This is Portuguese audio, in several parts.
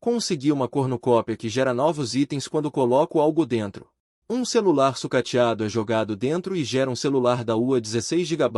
Consegui uma cornucópia que gera novos itens quando coloco algo dentro. Um celular sucateado é jogado dentro e gera um celular da UA 16 GB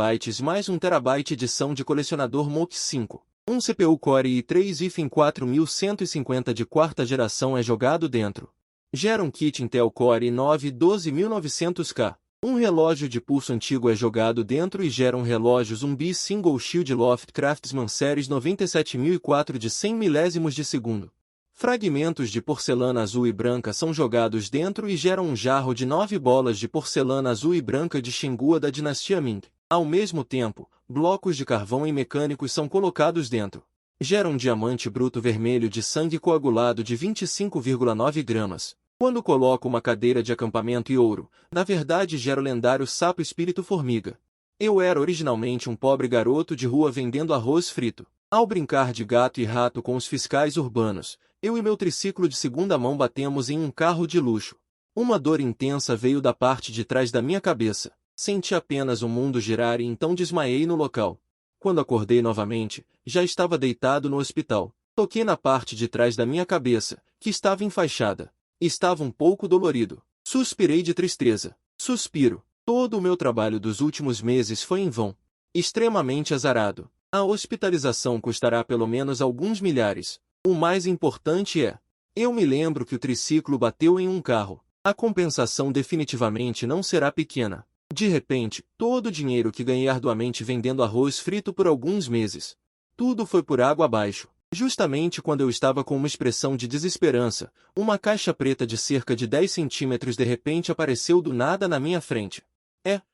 mais 1 TB edição de colecionador MOC 5. Um CPU Core i3 4150 de quarta geração é jogado dentro. Gera um kit Intel Core i9 12900K. Um relógio de pulso antigo é jogado dentro e gera um relógio Zumbi Single Shield Loft Craftsman Series 97004 de 100 milésimos de segundo. Fragmentos de porcelana azul e branca são jogados dentro e geram um jarro de 9 bolas de porcelana azul e branca de Xingu da dinastia Ming. Ao mesmo tempo, blocos de carvão e mecânicos são colocados dentro. Gera um diamante bruto vermelho de sangue coagulado de 25,9 gramas. Quando coloco uma cadeira de acampamento e ouro, na verdade gera o lendário sapo espírito formiga. Eu era originalmente um pobre garoto de rua vendendo arroz frito. Ao brincar de gato e rato com os fiscais urbanos, eu e meu triciclo de segunda mão batemos em um carro de luxo. Uma dor intensa veio da parte de trás da minha cabeça. Senti apenas o mundo girar e então desmaiei no local. Quando acordei novamente, já estava deitado no hospital. Toquei na parte de trás da minha cabeça, que estava enfaixada. Estava um pouco dolorido. Suspirei de tristeza. Suspiro. Todo o meu trabalho dos últimos meses foi em vão. Extremamente azarado. A hospitalização custará pelo menos alguns milhares. O mais importante é... Eu me lembro que o triciclo bateu em um carro. A compensação definitivamente não será pequena. De repente, todo o dinheiro que ganhei arduamente vendendo arroz frito por alguns meses. Tudo foi por água abaixo. Justamente quando eu estava com uma expressão de desesperança, uma caixa preta de cerca de 10 centímetros de repente apareceu do nada na minha frente.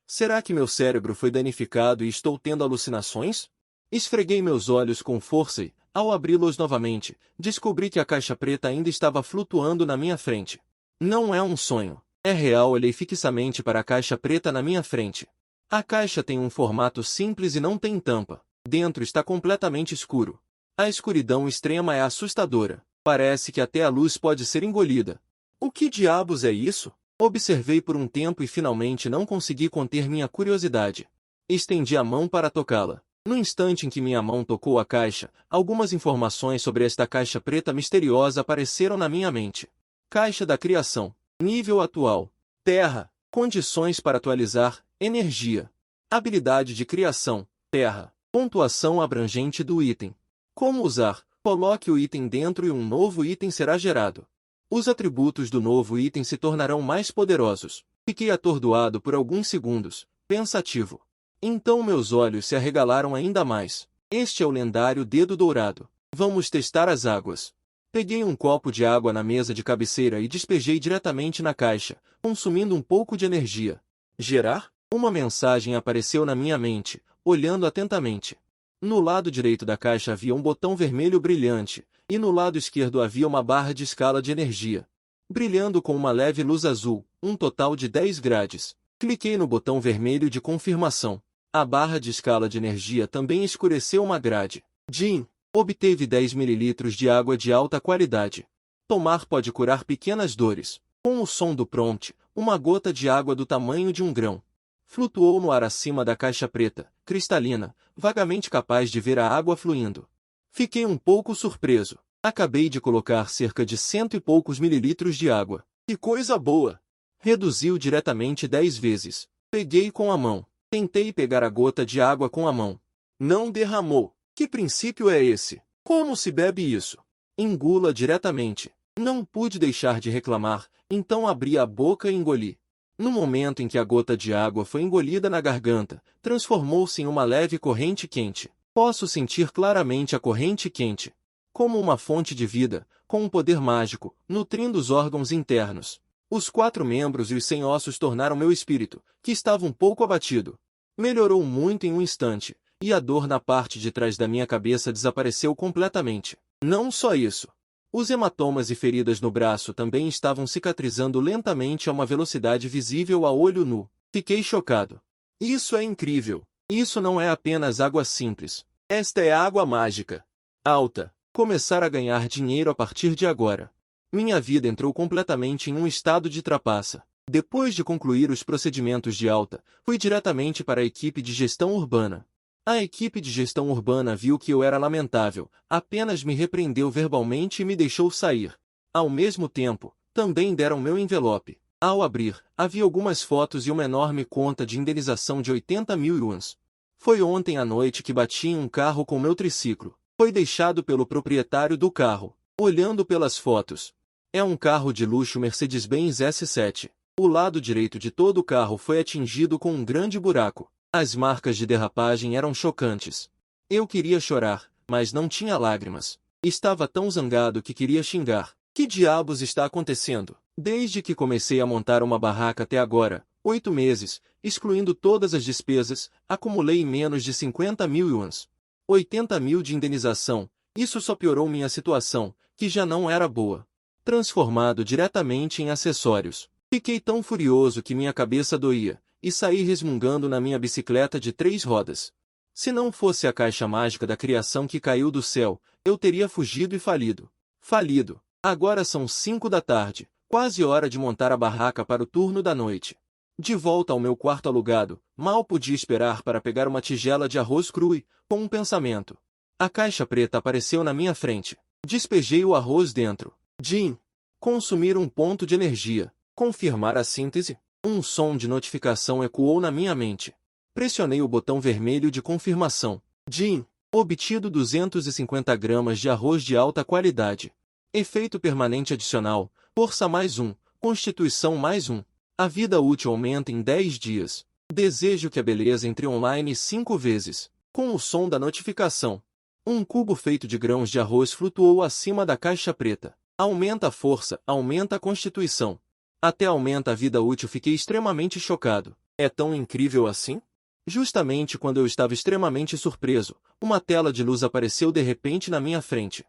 Será que meu cérebro foi danificado e estou tendo alucinações? Esfreguei meus olhos com força e, ao abri-los novamente, descobri que a caixa preta ainda estava flutuando na minha frente. Não é um sonho. É real. Olhei fixamente para a caixa preta na minha frente. A caixa tem um formato simples e não tem tampa. Dentro está completamente escuro. A escuridão extrema é assustadora. Parece que até a luz pode ser engolida. O que diabos é isso? Observei por um tempo e finalmente não consegui conter minha curiosidade. Estendi a mão para tocá-la. No instante em que minha mão tocou a caixa, algumas informações sobre esta caixa preta misteriosa apareceram na minha mente. Caixa da criação. Nível atual. Terra. Condições para atualizar. Energia. Habilidade de criação. Terra. Pontuação abrangente do item. Como usar? Coloque o item dentro e um novo item será gerado. Os atributos do novo item se tornarão mais poderosos. Fiquei atordoado por alguns segundos, pensativo. Então meus olhos se arregalaram ainda mais. Este é o lendário dedo dourado. Vamos testar as águas. Peguei um copo de água na mesa de cabeceira e despejei diretamente na caixa, consumindo um pouco de energia. Gerar? Uma mensagem apareceu na minha mente, olhando atentamente. No lado direito da caixa havia um botão vermelho brilhante, e no lado esquerdo havia uma barra de escala de energia. Brilhando com uma leve luz azul, um total de 10 grades. Cliquei no botão vermelho de confirmação. A barra de escala de energia também escureceu uma grade. Jim, obteve 10 ml de água de alta qualidade. Tomar pode curar pequenas dores. Com o som do prompt, uma gota de água do tamanho de um grão flutuou no ar acima da caixa preta, cristalina, vagamente capaz de ver a água fluindo. Fiquei um pouco surpreso. Acabei de colocar cerca de 100 e poucos mililitros de água. Que coisa boa! Reduziu diretamente 10 vezes. Peguei com a mão. Tentei pegar a gota de água com a mão. Não derramou. Que princípio é esse? Como se bebe isso? Engula diretamente. Não pude deixar de reclamar, então abri a boca e engoli. No momento em que a gota de água foi engolida na garganta, transformou-se em uma leve corrente quente. Posso sentir claramente a corrente quente. Como uma fonte de vida, com um poder mágico, nutrindo os órgãos internos. Os 4 membros e os 100 ossos tornaram meu espírito, que estava um pouco abatido. Melhorou muito em um instante, e a dor na parte de trás da minha cabeça desapareceu completamente. Não só isso. Os hematomas e feridas no braço também estavam cicatrizando lentamente a uma velocidade visível a olho nu. Fiquei chocado. Isso é incrível. Isso não é apenas água simples. Esta é água mágica. Alta. Começar a ganhar dinheiro a partir de agora. Minha vida entrou completamente em um estado de trapaça. Depois de concluir os procedimentos de alta, fui diretamente para a equipe de gestão urbana. A equipe de gestão urbana viu que eu era lamentável, apenas me repreendeu verbalmente e me deixou sair. Ao mesmo tempo, também deram meu envelope. Ao abrir, havia algumas fotos e uma enorme conta de indenização de 80.000 yuans. Foi ontem à noite que bati em um carro com meu triciclo. Foi deixado pelo proprietário do carro. Olhando pelas fotos, é um carro de luxo Mercedes-Benz S7. O lado direito de todo o carro foi atingido com um grande buraco. As marcas de derrapagem eram chocantes. Eu queria chorar, mas não tinha lágrimas. Estava tão zangado que queria xingar. Que diabos está acontecendo? Desde que comecei a montar uma barraca até agora, 8 meses, excluindo todas as despesas, acumulei menos de 50.000 yuans. 80.000 de indenização. Isso só piorou minha situação, que já não era boa. Transformado diretamente em acessórios. Fiquei tão furioso que minha cabeça doía, e saí resmungando na minha bicicleta de 3 rodas. Se não fosse a caixa mágica da criação que caiu do céu, eu teria fugido e falido. Falido. Agora são 5 da tarde, quase hora de montar a barraca para o turno da noite. De volta ao meu quarto alugado, mal podia esperar para pegar uma tigela de arroz cru e, com um pensamento. A caixa preta apareceu na minha frente. Despejei o arroz dentro. Jim. Consumir um ponto de energia. Confirmar a síntese. Um som de notificação ecoou na minha mente. Pressionei o botão vermelho de confirmação. Jim. Obtido 250 gramas de arroz de alta qualidade. Efeito permanente adicional. Força mais 1. Constituição mais 1. A vida útil aumenta em 10 dias. Desejo que a beleza entre online 5 vezes. Com o som da notificação. Um cubo feito de grãos de arroz flutuou acima da caixa preta. Aumenta a força, aumenta a constituição. Até aumenta a vida útil. Fiquei extremamente chocado. É tão incrível assim? Justamente quando eu estava extremamente surpreso, uma tela de luz apareceu de repente na minha frente.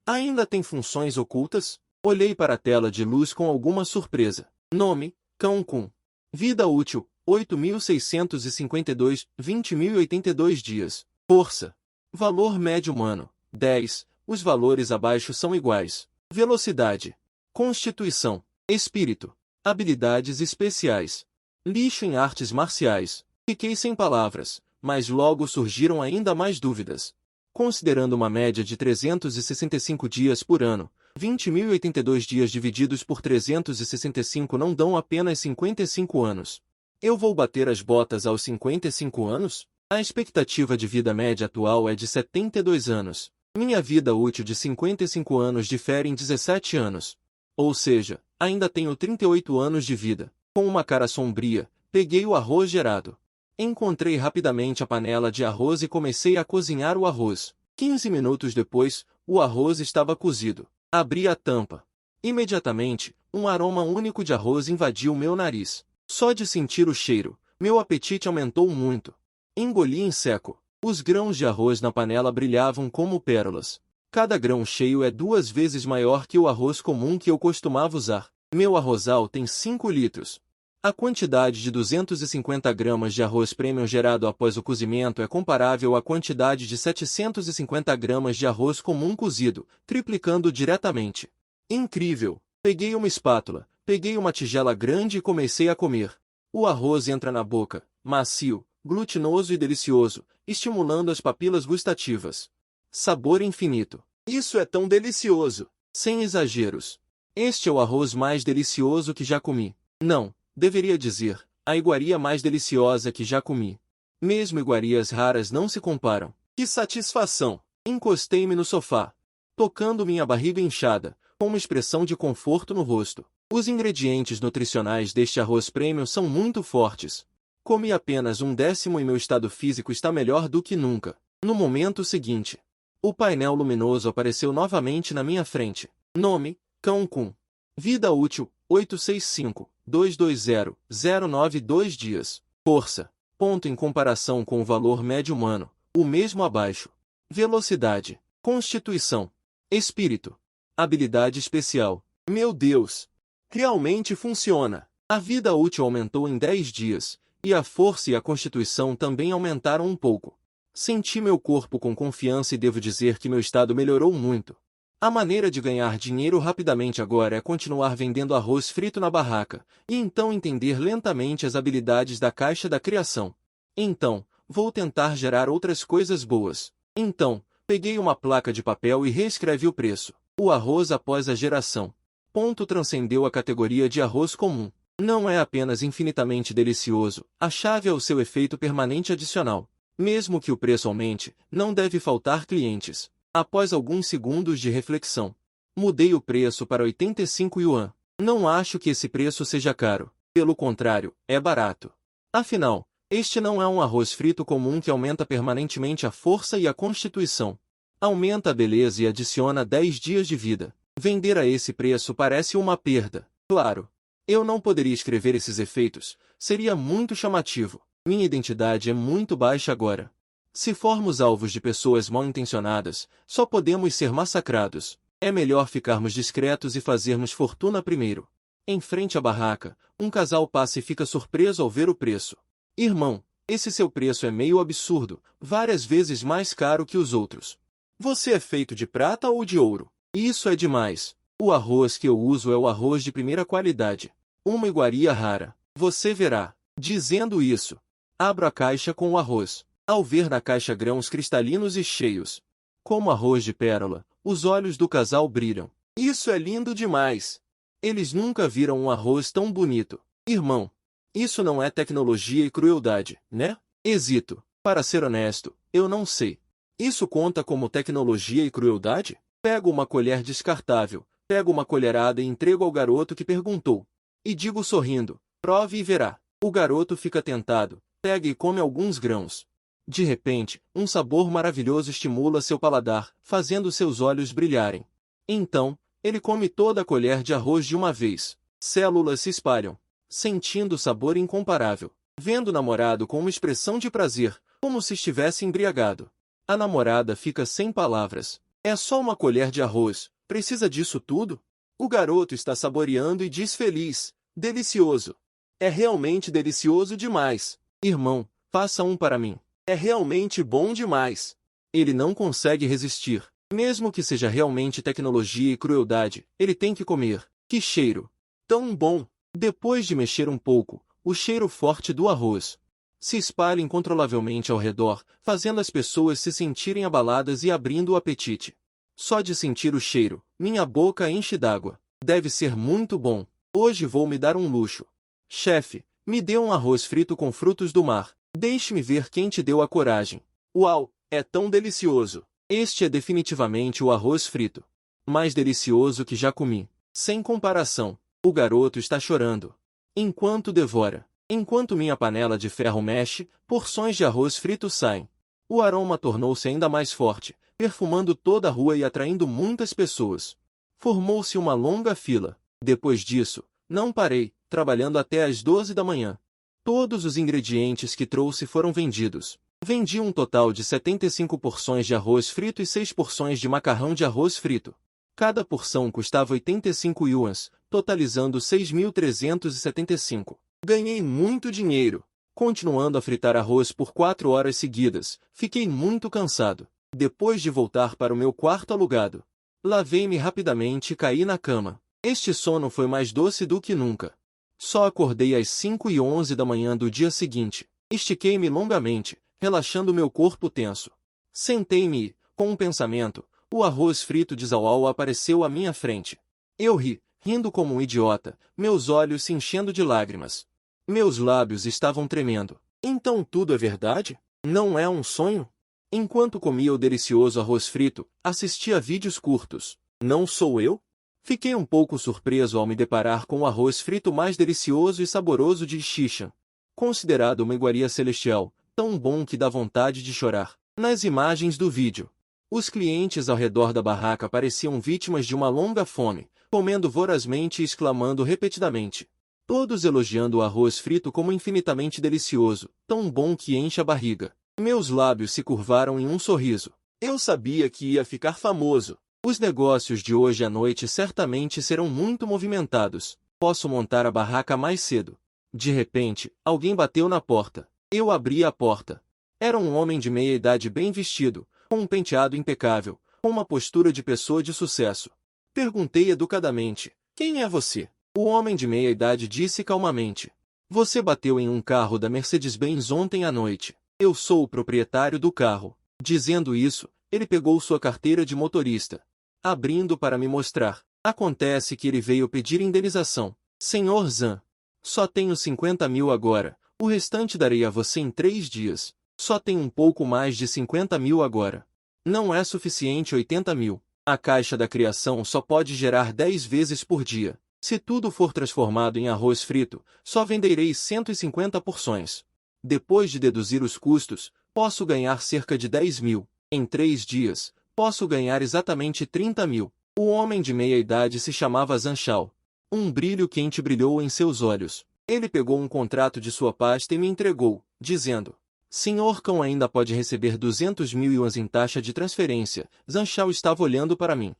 Ainda tem funções ocultas? Olhei para a tela de luz com alguma surpresa. Nome, Cão Kun. Vida útil, 8.652, 20.082 dias. Força. Valor médio humano, 10. Os valores abaixo são iguais. Velocidade. Constituição. Espírito. Habilidades especiais. Lixo em artes marciais. Fiquei sem palavras, mas logo surgiram ainda mais dúvidas. Considerando uma média de 365 dias por ano, 20.082 dias divididos por 365 não dão apenas 55 anos. Eu vou bater as botas aos 55 anos? A expectativa de vida média atual é de 72 anos. Minha vida útil de 55 anos difere em 17 anos. Ou seja, ainda tenho 38 anos de vida. Com uma cara sombria, peguei o arroz gerado. Encontrei rapidamente a panela de arroz e comecei a cozinhar o arroz. 15 minutos depois, o arroz estava cozido. Abri a tampa. Imediatamente, um aroma único de arroz invadiu meu nariz. Só de sentir o cheiro, meu apetite aumentou muito. Engoli em seco. Os grãos de arroz na panela brilhavam como pérolas. Cada grão cheio é 2 vezes maior que o arroz comum que eu costumava usar. Meu arrozal tem 5 litros. A quantidade de 250 gramas de arroz premium gerado após o cozimento é comparável à quantidade de 750 gramas de arroz comum cozido, triplicando diretamente. Incrível! Peguei uma espátula, peguei uma tigela grande e comecei a comer. O arroz entra na boca, macio, glutinoso e delicioso, estimulando as papilas gustativas. Sabor infinito. Isso é tão delicioso! Sem exageros. Este é o arroz mais delicioso que já comi. Não. Deveria dizer, a iguaria mais deliciosa que já comi. Mesmo iguarias raras não se comparam. Que satisfação! Encostei-me no sofá, tocando minha barriga inchada, com uma expressão de conforto no rosto. Os ingredientes nutricionais deste arroz premium são muito fortes. Comi apenas 1/10 e meu estado físico está melhor do que nunca. No momento seguinte, o painel luminoso apareceu novamente na minha frente. Nome, Cão Kun. Vida útil, 865-220-092 dias. Força. Ponto em comparação com o valor médio humano, o mesmo abaixo. Velocidade. Constituição. Espírito. Habilidade especial. Meu Deus! Realmente funciona! A vida útil aumentou em 10 dias, e a força e a constituição também aumentaram um pouco. Senti meu corpo com confiança e devo dizer que meu estado melhorou muito. A maneira de ganhar dinheiro rapidamente agora é continuar vendendo arroz frito na barraca, e então entender lentamente as habilidades da caixa da criação. Então, vou tentar gerar outras coisas boas. Então, peguei uma placa de papel e reescrevi o preço. O arroz após a geração. Ponto transcendeu a categoria de arroz comum. Não é apenas infinitamente delicioso, a chave é o seu efeito permanente adicional. Mesmo que o preço aumente, não deve faltar clientes. Após alguns segundos de reflexão, mudei o preço para 85 yuan. Não acho que esse preço seja caro. Pelo contrário, é barato. Afinal, este não é um arroz frito comum que aumenta permanentemente a força e a constituição. Aumenta a beleza e adiciona 10 dias de vida. Vender a esse preço parece uma perda. Claro, eu não poderia escrever esses efeitos, seria muito chamativo. Minha identidade é muito baixa agora. Se formos alvos de pessoas mal intencionadas, só podemos ser massacrados. É melhor ficarmos discretos e fazermos fortuna primeiro. Em frente à barraca, um casal passa e fica surpreso ao ver o preço. Irmão, esse seu preço é meio absurdo, várias vezes mais caro que os outros. Você é feito de prata ou de ouro? Isso é demais. O arroz que eu uso é o arroz de primeira qualidade. Uma iguaria rara. Você verá. Dizendo isso, abro a caixa com o arroz. Ao ver na caixa grãos cristalinos e cheios, como arroz de pérola, os olhos do casal brilham. Isso é lindo demais. Eles nunca viram um arroz tão bonito. Irmão, isso não é tecnologia e crueldade, né? Hesito. Para ser honesto, eu não sei. Isso conta como tecnologia e crueldade? Pego uma colher descartável, pego uma colherada e entrego ao garoto que perguntou. E digo sorrindo, prove e verá. O garoto fica tentado, pega e come alguns grãos. De repente, um sabor maravilhoso estimula seu paladar, fazendo seus olhos brilharem. Então, ele come toda a colher de arroz de uma vez. Células se espalham, sentindo o sabor incomparável. Vendo o namorado com uma expressão de prazer, como se estivesse embriagado. A namorada fica sem palavras. É só uma colher de arroz, precisa disso tudo? O garoto está saboreando e diz feliz, delicioso. É realmente delicioso demais. Irmão, faça um para mim. É realmente bom demais. Ele não consegue resistir. Mesmo que seja realmente tecnologia e crueldade, ele tem que comer. Que cheiro! Tão bom! Depois de mexer um pouco, o cheiro forte do arroz se espalha incontrolavelmente ao redor, fazendo as pessoas se sentirem abaladas e abrindo o apetite. Só de sentir o cheiro, minha boca enche d'água. Deve ser muito bom. Hoje vou me dar um luxo. Chefe, me dê um arroz frito com frutos do mar. Deixe-me ver quem te deu a coragem. Uau, é tão delicioso. Este é definitivamente o arroz frito mais delicioso que já comi. Sem comparação. O garoto está chorando. Enquanto devora. Enquanto minha panela de ferro mexe, porções de arroz frito saem. O aroma tornou-se ainda mais forte, perfumando toda a rua e atraindo muitas pessoas. Formou-se uma longa fila. Depois disso, não parei, trabalhando até às 12 da manhã. Todos os ingredientes que trouxe foram vendidos. Vendi um total de 75 porções de arroz frito e 6 porções de macarrão de arroz frito. Cada porção custava 85 yuans, totalizando 6.375. Ganhei muito dinheiro. Continuando a fritar arroz por 4 horas seguidas, fiquei muito cansado. Depois de voltar para o meu quarto alugado, lavei-me rapidamente e caí na cama. Este sono foi mais doce do que nunca. Só acordei às 5h11 da manhã do dia seguinte. Estiquei-me longamente, relaxando meu corpo tenso. Sentei-me e, com um pensamento, o arroz frito de Zawal apareceu à minha frente. Eu ri, rindo como um idiota, meus olhos se enchendo de lágrimas. Meus lábios estavam tremendo. Então tudo é verdade? Não é um sonho? Enquanto comia o delicioso arroz frito, assistia a vídeos curtos. Não sou eu? Fiquei um pouco surpreso ao me deparar com o arroz frito mais delicioso e saboroso de Xishan. Considerado uma iguaria celestial, tão bom que dá vontade de chorar. Nas imagens do vídeo, os clientes ao redor da barraca pareciam vítimas de uma longa fome, comendo vorazmente e exclamando repetidamente. Todos elogiando o arroz frito como infinitamente delicioso, tão bom que enche a barriga. Meus lábios se curvaram em um sorriso. Eu sabia que ia ficar famoso. Os negócios de hoje à noite certamente serão muito movimentados. Posso montar a barraca mais cedo. De repente, alguém bateu na porta. Eu abri a porta. Era um homem de meia idade bem vestido, com um penteado impecável, com uma postura de pessoa de sucesso. Perguntei educadamente, quem é você? O homem de meia idade disse calmamente, você bateu em um carro da Mercedes-Benz ontem à noite. Eu sou o proprietário do carro. Dizendo isso, ele pegou sua carteira de motorista, abrindo para me mostrar. Acontece que ele veio pedir indenização. Senhor Zan, só tenho 50 mil agora, o restante darei a você em 3 dias. Só tenho um pouco mais de 50 mil agora. Não é suficiente 80 mil. A caixa da criação só pode gerar 10 vezes por dia. Se tudo for transformado em arroz frito, só venderei 150 porções. Depois de deduzir os custos, posso ganhar cerca de 10 mil. Em 3 dias, posso ganhar exatamente 30 mil. O homem de meia idade se chamava Zanchao. Um brilho quente brilhou em seus olhos. Ele pegou um contrato de sua pasta e me entregou, dizendo: Senhor Cão ainda pode receber 200 mil yuans em taxa de transferência. Zanchao estava olhando para mim.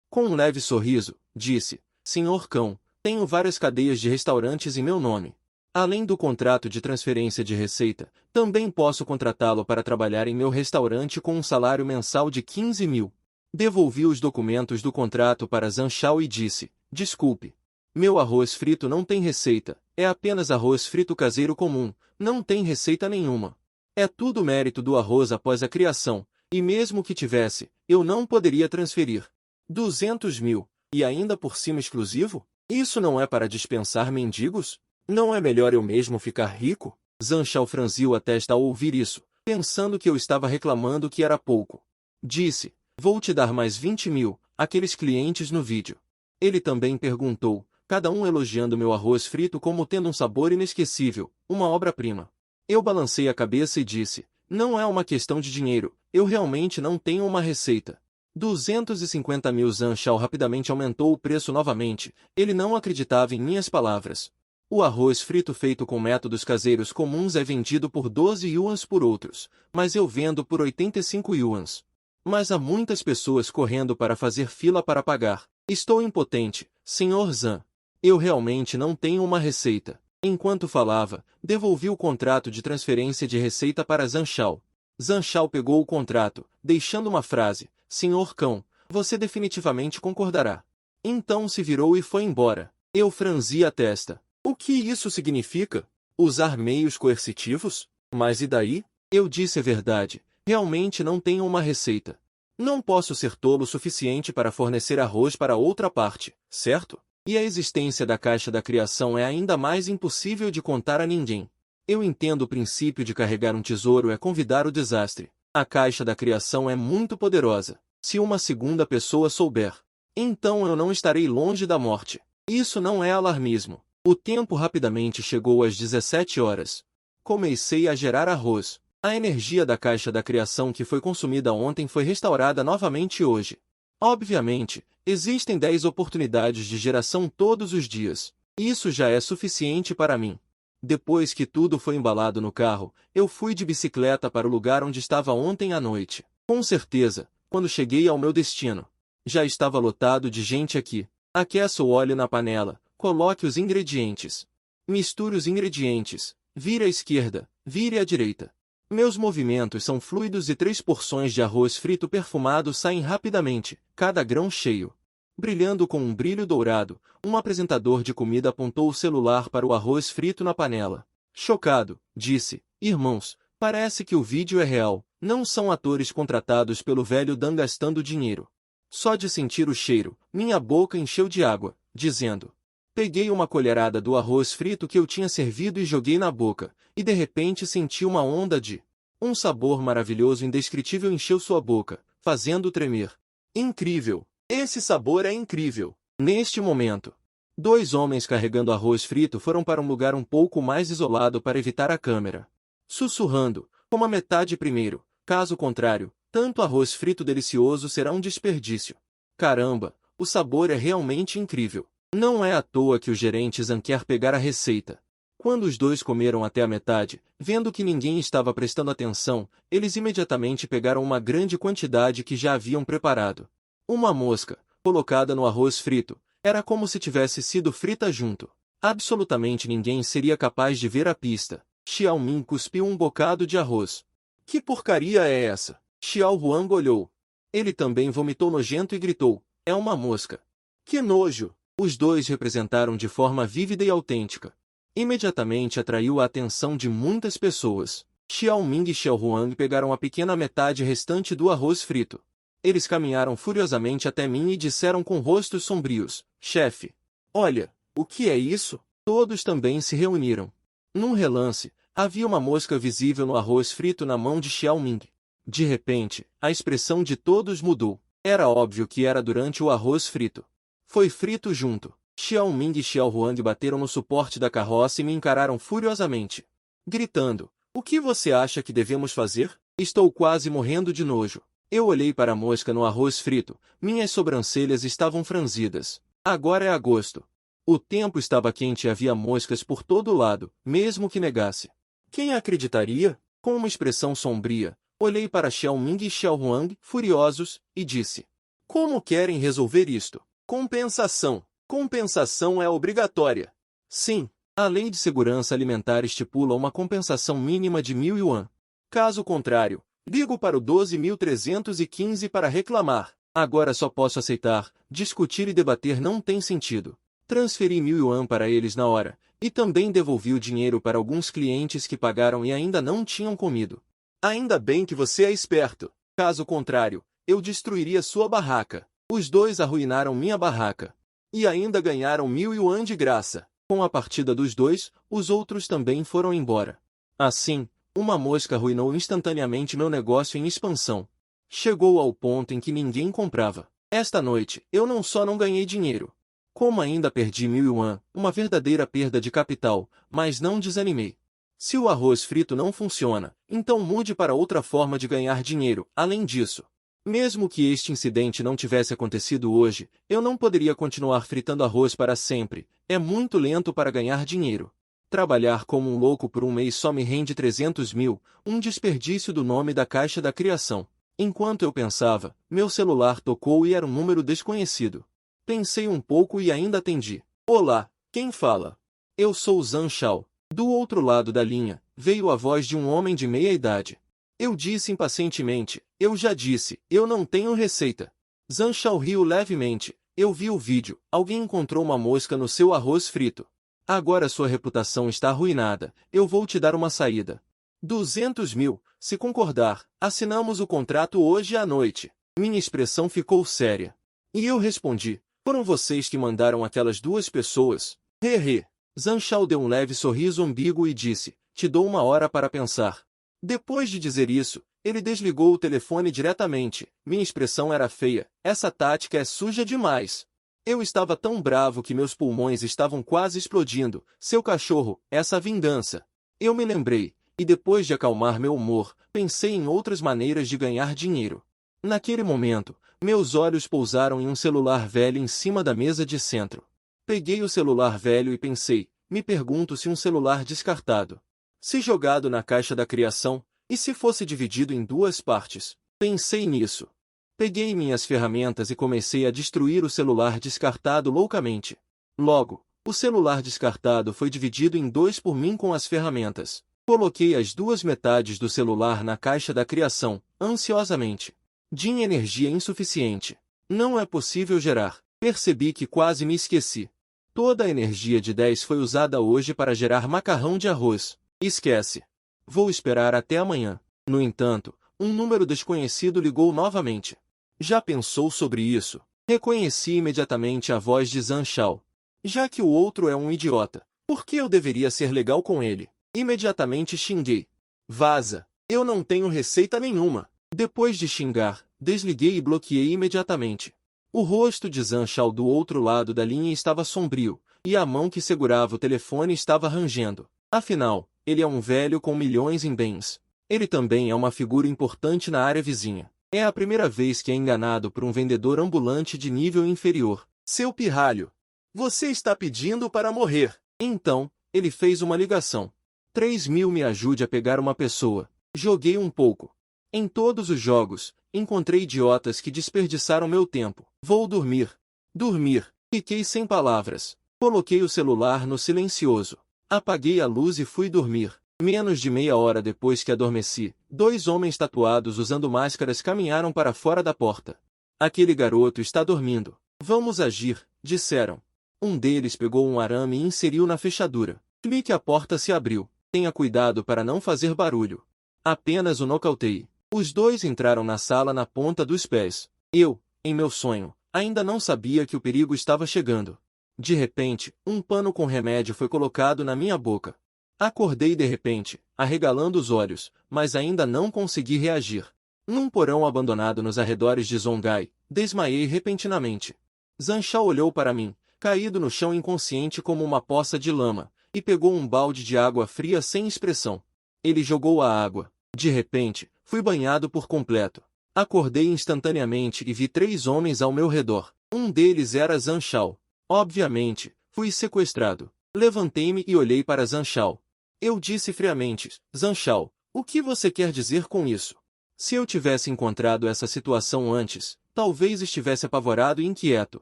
Com um leve sorriso, disse: Senhor Cão, tenho várias cadeias de restaurantes em meu nome. Além do contrato de transferência de receita, também posso contratá-lo para trabalhar em meu restaurante com um salário mensal de 15 mil. Devolvi os documentos do contrato para Zanchao e disse: Desculpe. Meu arroz frito não tem receita, é apenas arroz frito caseiro comum, não tem receita nenhuma. É tudo mérito do arroz após a criação, e mesmo que tivesse, eu não poderia transferir. 200 mil, e ainda por cima exclusivo? Isso não é para dispensar mendigos? Não é melhor eu mesmo ficar rico? Zanchao franziu a testa ao ouvir isso, pensando que eu estava reclamando que era pouco. Disse: Vou te dar mais 20 mil, aqueles clientes no vídeo. Ele também perguntou, cada um elogiando meu arroz frito como tendo um sabor inesquecível, uma obra-prima. Eu balancei a cabeça e disse: Não é uma questão de dinheiro, eu realmente não tenho uma receita. 250 mil. Zanchao rapidamente aumentou o preço novamente, ele não acreditava em minhas palavras. O arroz frito feito com métodos caseiros comuns é vendido por 12 yuans por outros, mas eu vendo por 85 yuans. Mas há muitas pessoas correndo para fazer fila para pagar. Estou impotente, Sr. Zan. Eu realmente não tenho uma receita. Enquanto falava, devolvi o contrato de transferência de receita para Zanchao. Zanchao pegou o contrato, deixando uma frase: Senhor Cão, você definitivamente concordará. Então se virou e foi embora. Eu franzi a testa. O que isso significa? Usar meios coercitivos? Mas e daí? Eu disse a verdade. Realmente não tenho uma receita. Não posso ser tolo o suficiente para fornecer arroz para outra parte, certo? E a existência da caixa da criação é ainda mais impossível de contar a ninguém. Eu entendo o princípio de carregar um tesouro é convidar o desastre. A caixa da criação é muito poderosa. Se uma segunda pessoa souber, então eu não estarei longe da morte. Isso não é alarmismo. O tempo rapidamente chegou às 17 horas. Comecei a gerar arroz. A energia da caixa da criação que foi consumida ontem foi restaurada novamente hoje. Obviamente, existem 10 oportunidades de geração todos os dias. Isso já é suficiente para mim. Depois que tudo foi embalado no carro, eu fui de bicicleta para o lugar onde estava ontem à noite. Com certeza, quando cheguei ao meu destino, já estava lotado de gente aqui. Aqueça o óleo na panela, coloque os ingredientes. Misture os ingredientes, vire à esquerda, vire à direita. Meus movimentos são fluidos e 3 porções de arroz frito perfumado saem rapidamente, cada grão cheio. Brilhando com um brilho dourado, um apresentador de comida apontou o celular para o arroz frito na panela. Chocado, disse: Irmãos, parece que o vídeo é real, não são atores contratados pelo velho Dan gastando dinheiro. Só de sentir o cheiro, minha boca encheu de água, dizendo. Peguei uma colherada do arroz frito que eu tinha servido e joguei na boca, e de repente senti uma onda de... Um sabor maravilhoso indescritível encheu sua boca, fazendo tremer. Incrível! Esse sabor é incrível! Neste momento, 2 homens carregando arroz frito foram para um lugar um pouco mais isolado para evitar a câmera. Sussurrando, coma metade primeiro, caso contrário, tanto arroz frito delicioso será um desperdício. Caramba, o sabor é realmente incrível. Não é à toa que o gerente Zan quer pegar a receita. Quando os dois comeram até a metade, vendo que ninguém estava prestando atenção, eles imediatamente pegaram uma grande quantidade que já haviam preparado. Uma mosca, colocada no arroz frito, era como se tivesse sido frita junto. Absolutamente ninguém seria capaz de ver a pista. Xiao Ming cuspiu um bocado de arroz. Que porcaria é essa? Xiao Huang olhou. Ele também vomitou nojento e gritou: É uma mosca. Que nojo! Os dois representaram de forma vívida e autêntica. Imediatamente atraiu a atenção de muitas pessoas. Xiao Ming e Xiao Huang pegaram a pequena metade restante do arroz frito. Eles caminharam furiosamente até mim e disseram com rostos sombrios: chefe, olha, o que é isso? Todos também se reuniram. Num relance, havia uma mosca visível no arroz frito na mão de Xiao Ming. De repente, a expressão de todos mudou. Era óbvio que era durante o arroz frito. Foi frito junto. Xiao Ming e Xiao Huang bateram no suporte da carroça e me encararam furiosamente, gritando: o que você acha que devemos fazer? Estou quase morrendo de nojo. Eu olhei para a mosca no arroz frito, minhas sobrancelhas estavam franzidas. Agora é agosto. O tempo estava quente e havia moscas por todo lado, mesmo que negasse. Quem acreditaria? Com uma expressão sombria, olhei para Xiao Ming e Xiao Huang, furiosos, e disse: como querem resolver isto? Compensação. Compensação é obrigatória. Sim, a Lei de Segurança Alimentar estipula uma compensação mínima de 1.000 yuan. Caso contrário, ligo para o 12.315 para reclamar. Agora só posso aceitar, discutir e debater não tem sentido. Transferi 1.000 yuan para eles na hora, e também devolvi o dinheiro para alguns clientes que pagaram e ainda não tinham comido. Ainda bem que você é esperto. Caso contrário, eu destruiria sua barraca. Os dois arruinaram minha barraca. E ainda ganharam 1.000 yuan de graça. Com a partida dos dois, os outros também foram embora. Assim, uma mosca arruinou instantaneamente meu negócio em expansão. Chegou ao ponto em que ninguém comprava. Esta noite, eu não só não ganhei dinheiro, como ainda perdi 1.000 yuan, uma verdadeira perda de capital, mas não desanimei. Se o arroz frito não funciona, então mude para outra forma de ganhar dinheiro. Além disso, mesmo que este incidente não tivesse acontecido hoje, eu não poderia continuar fritando arroz para sempre. É muito lento para ganhar dinheiro. Trabalhar como um louco por um mês só me rende 300 mil, um desperdício do nome da caixa da criação. Enquanto eu pensava, meu celular tocou e era um número desconhecido. Pensei um pouco e ainda atendi. Olá, quem fala? Eu sou Zhang Shao. Do outro lado da linha, veio a voz de um homem de meia idade. Eu disse impacientemente: eu já disse, eu não tenho receita. Zhang Shao riu levemente. Eu vi o vídeo, alguém encontrou uma mosca no seu arroz frito. Agora sua reputação está arruinada, eu vou te dar uma saída. 200 mil, se concordar, assinamos o contrato hoje à noite. Minha expressão ficou séria. E eu respondi: foram vocês que mandaram aquelas duas pessoas? Hehe. Zhang Shao deu um leve sorriso ambíguo e disse: te dou uma hora para pensar. Depois de dizer isso, ele desligou o telefone diretamente. Minha expressão era feia. Essa tática é suja demais. Eu estava tão bravo que meus pulmões estavam quase explodindo. Seu cachorro, essa vingança. Eu me lembrei, e depois de acalmar meu humor, pensei em outras maneiras de ganhar dinheiro. Naquele momento, meus olhos pousaram em um celular velho em cima da mesa de centro. Peguei o celular velho e pensei: me pergunto se um celular descartado, se jogado na caixa da criação, e se fosse dividido em duas partes. Pensei nisso. Peguei minhas ferramentas e comecei a destruir o celular descartado loucamente. Logo, o celular descartado foi dividido em dois por mim com as ferramentas. Coloquei as duas metades do celular na caixa da criação, ansiosamente. Tinha energia insuficiente. Não é possível gerar. Percebi que quase me esqueci. Toda a energia de 10 foi usada hoje para gerar macarrão de arroz. Esquece. Vou esperar até amanhã. No entanto, um número desconhecido ligou novamente. Já pensou sobre isso? Reconheci imediatamente a voz de Zhang Shao. Já que o outro é um idiota, por que eu deveria ser legal com ele? Imediatamente xinguei. Vaza! Eu não tenho receita nenhuma. Depois de xingar, desliguei e bloqueei imediatamente. O rosto de Zhang Shao do outro lado da linha estava sombrio, e a mão que segurava o telefone estava rangendo. Afinal, ele é um velho com milhões em bens. Ele também é uma figura importante na área vizinha. É a primeira vez que é enganado por um vendedor ambulante de nível inferior. Seu pirralho! Você está pedindo para morrer. Então, ele fez uma ligação. 3.000 me ajude a pegar uma pessoa. Joguei um pouco. Em todos os jogos, encontrei idiotas que desperdiçaram meu tempo. Vou dormir. Dormir. Fiquei sem palavras. Coloquei o celular no silencioso. Apaguei a luz e fui dormir. Menos de meia hora depois que adormeci, dois homens tatuados usando máscaras caminharam para fora da porta. Aquele garoto está dormindo. Vamos agir, disseram. Um deles pegou um arame e inseriu na fechadura. Clique, a porta se abriu. Tenha cuidado para não fazer barulho. Apenas o nocautei. Os dois entraram na sala na ponta dos pés. Eu, em meu sonho, ainda não sabia que o perigo estava chegando. De repente, um pano com remédio foi colocado na minha boca. Acordei de repente, arregalando os olhos, mas ainda não consegui reagir. Num porão abandonado nos arredores de Zongai, desmaiei repentinamente. Zanchao olhou para mim, caído no chão inconsciente como uma poça de lama, e pegou um balde de água fria sem expressão. Ele jogou a água. De repente, fui banhado por completo. Acordei instantaneamente e vi 3 homens ao meu redor. Um deles era Zanchao. Obviamente, fui sequestrado. Levantei-me e olhei para Zanchao. Eu disse friamente, Zanchao, o que você quer dizer com isso? Se eu tivesse encontrado essa situação antes, talvez estivesse apavorado e inquieto,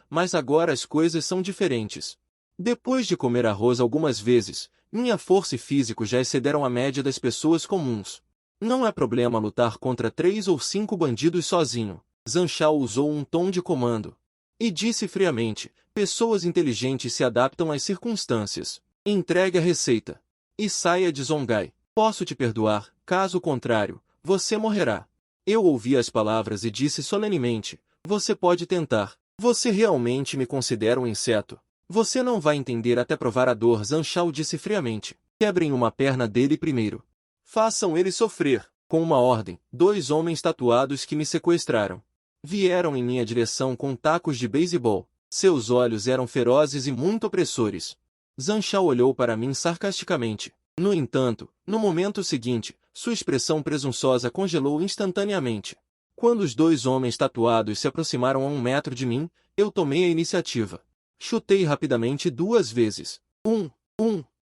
mas agora as coisas são diferentes. Depois de comer arroz algumas vezes, minha força e físico já excederam a média das pessoas comuns. Não é problema lutar contra 3 ou 5 bandidos sozinho. Zanchao usou um tom de comando. E disse friamente, pessoas inteligentes se adaptam às circunstâncias. Entregue a receita. E saia de Zongai. Posso te perdoar, caso contrário, você morrerá. Eu ouvi as palavras e disse solenemente, você pode tentar. Você realmente me considera um inseto. Você não vai entender até provar a dor, Zanchao disse friamente. Quebrem uma perna dele primeiro. Façam ele sofrer. Com uma ordem, 2 homens tatuados que me sequestraram vieram em minha direção com tacos de beisebol. Seus olhos eram ferozes e muito opressores. Zanchao olhou para mim sarcasticamente. No entanto, no momento seguinte, sua expressão presunçosa congelou instantaneamente. Quando os 2 homens tatuados se aproximaram a 1 metro de mim, eu tomei a iniciativa. Chutei rapidamente 2 vezes.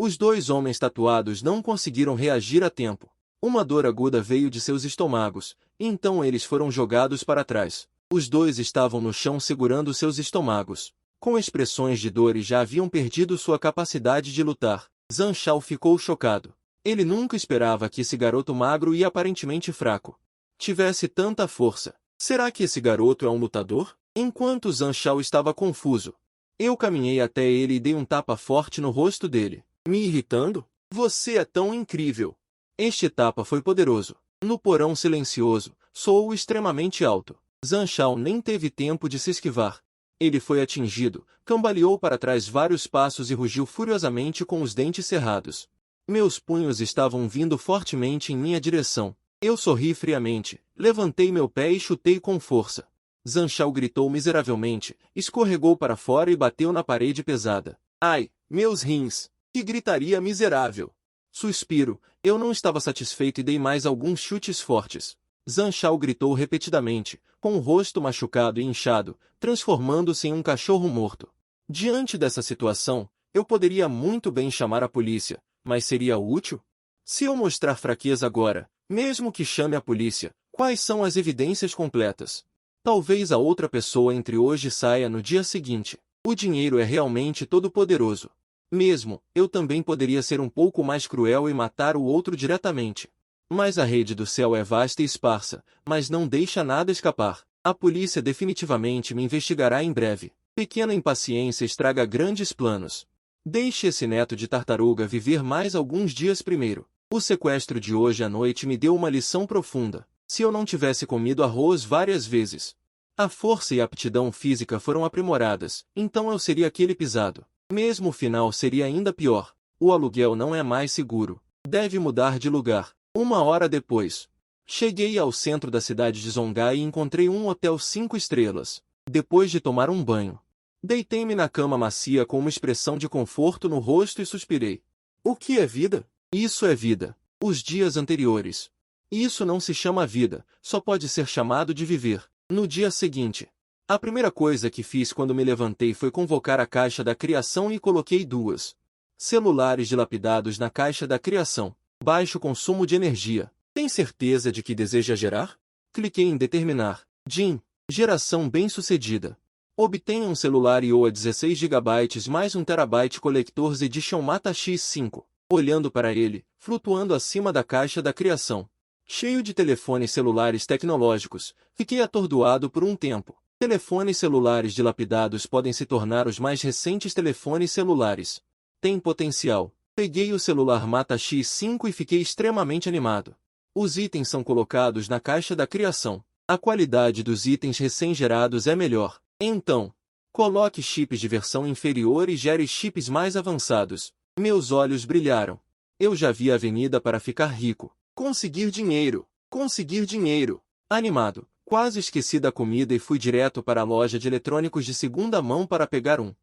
Os 2 homens tatuados não conseguiram reagir a tempo. Uma dor aguda veio de seus estômagos, e então eles foram jogados para trás. Os 2 estavam no chão segurando seus estômagos. Com expressões de dor e já haviam perdido sua capacidade de lutar. Zanchao ficou chocado. Ele nunca esperava que esse garoto magro e aparentemente fraco tivesse tanta força. Será que esse garoto é um lutador? Enquanto Zanchao estava confuso, eu caminhei até ele e dei um tapa forte no rosto dele. Me irritando? Você é tão incrível! Este tapa foi poderoso. No porão silencioso, soou extremamente alto. Zanchao nem teve tempo de se esquivar. Ele foi atingido, cambaleou para trás vários passos e rugiu furiosamente com os dentes cerrados. Meus punhos estavam vindo fortemente em minha direção. Eu sorri friamente, levantei meu pé e chutei com força. Zanchao gritou miseravelmente, escorregou para fora e bateu na parede pesada. Ai, meus rins! Que gritaria miserável! Suspiro, eu não estava satisfeito e dei mais alguns chutes fortes. Zanchao gritou repetidamente, com o rosto machucado e inchado, transformando-se em um cachorro morto. Diante dessa situação, eu poderia muito bem chamar a polícia, mas seria útil? Se eu mostrar fraqueza agora, mesmo que chame a polícia, quais são as evidências completas? Talvez a outra pessoa entre hoje saia no dia seguinte. O dinheiro é realmente todo-poderoso. Mesmo, eu também poderia ser um pouco mais cruel e matar o outro diretamente. Mas a rede do céu é vasta e esparsa, mas não deixa nada escapar. A polícia definitivamente me investigará em breve. Pequena impaciência estraga grandes planos. Deixe esse neto de tartaruga viver mais alguns dias primeiro. O sequestro de hoje à noite me deu uma lição profunda. Se eu não tivesse comido arroz várias vezes, a força e a aptidão física foram aprimoradas, então eu seria aquele pisado. Mesmo o final seria ainda pior. O aluguel não é mais seguro. Deve mudar de lugar. 1 hora depois, cheguei ao centro da cidade de Zongai e encontrei um hotel 5 estrelas. Depois de tomar um banho, deitei-me na cama macia com uma expressão de conforto no rosto e suspirei. O que é vida? Isso é vida. Os dias anteriores. Isso não se chama vida, só pode ser chamado de viver. No dia seguinte, a primeira coisa que fiz quando me levantei foi convocar a caixa da criação e coloquei 2 celulares dilapidados na caixa da criação. Baixo consumo de energia. Tem certeza de que deseja gerar? Cliquei em determinar. Jim, geração bem-sucedida. Obtenha um celular IOA 16 GB mais 1 TB Collector's Edition Mata X5. Olhando para ele, flutuando acima da caixa da criação. Cheio de telefones celulares tecnológicos, fiquei atordoado por um tempo. Telefones celulares dilapidados podem se tornar os mais recentes telefones celulares. Tem potencial. Peguei o celular Mata X5 e fiquei extremamente animado. Os itens são colocados na caixa da criação. A qualidade dos itens recém-gerados é melhor. Então, coloque chips de versão inferior e gere chips mais avançados. Meus olhos brilharam. Eu já vi a avenida para ficar rico. Conseguir dinheiro. Conseguir dinheiro. Animado, quase esqueci da comida e fui direto para a loja de eletrônicos de segunda mão para pegar um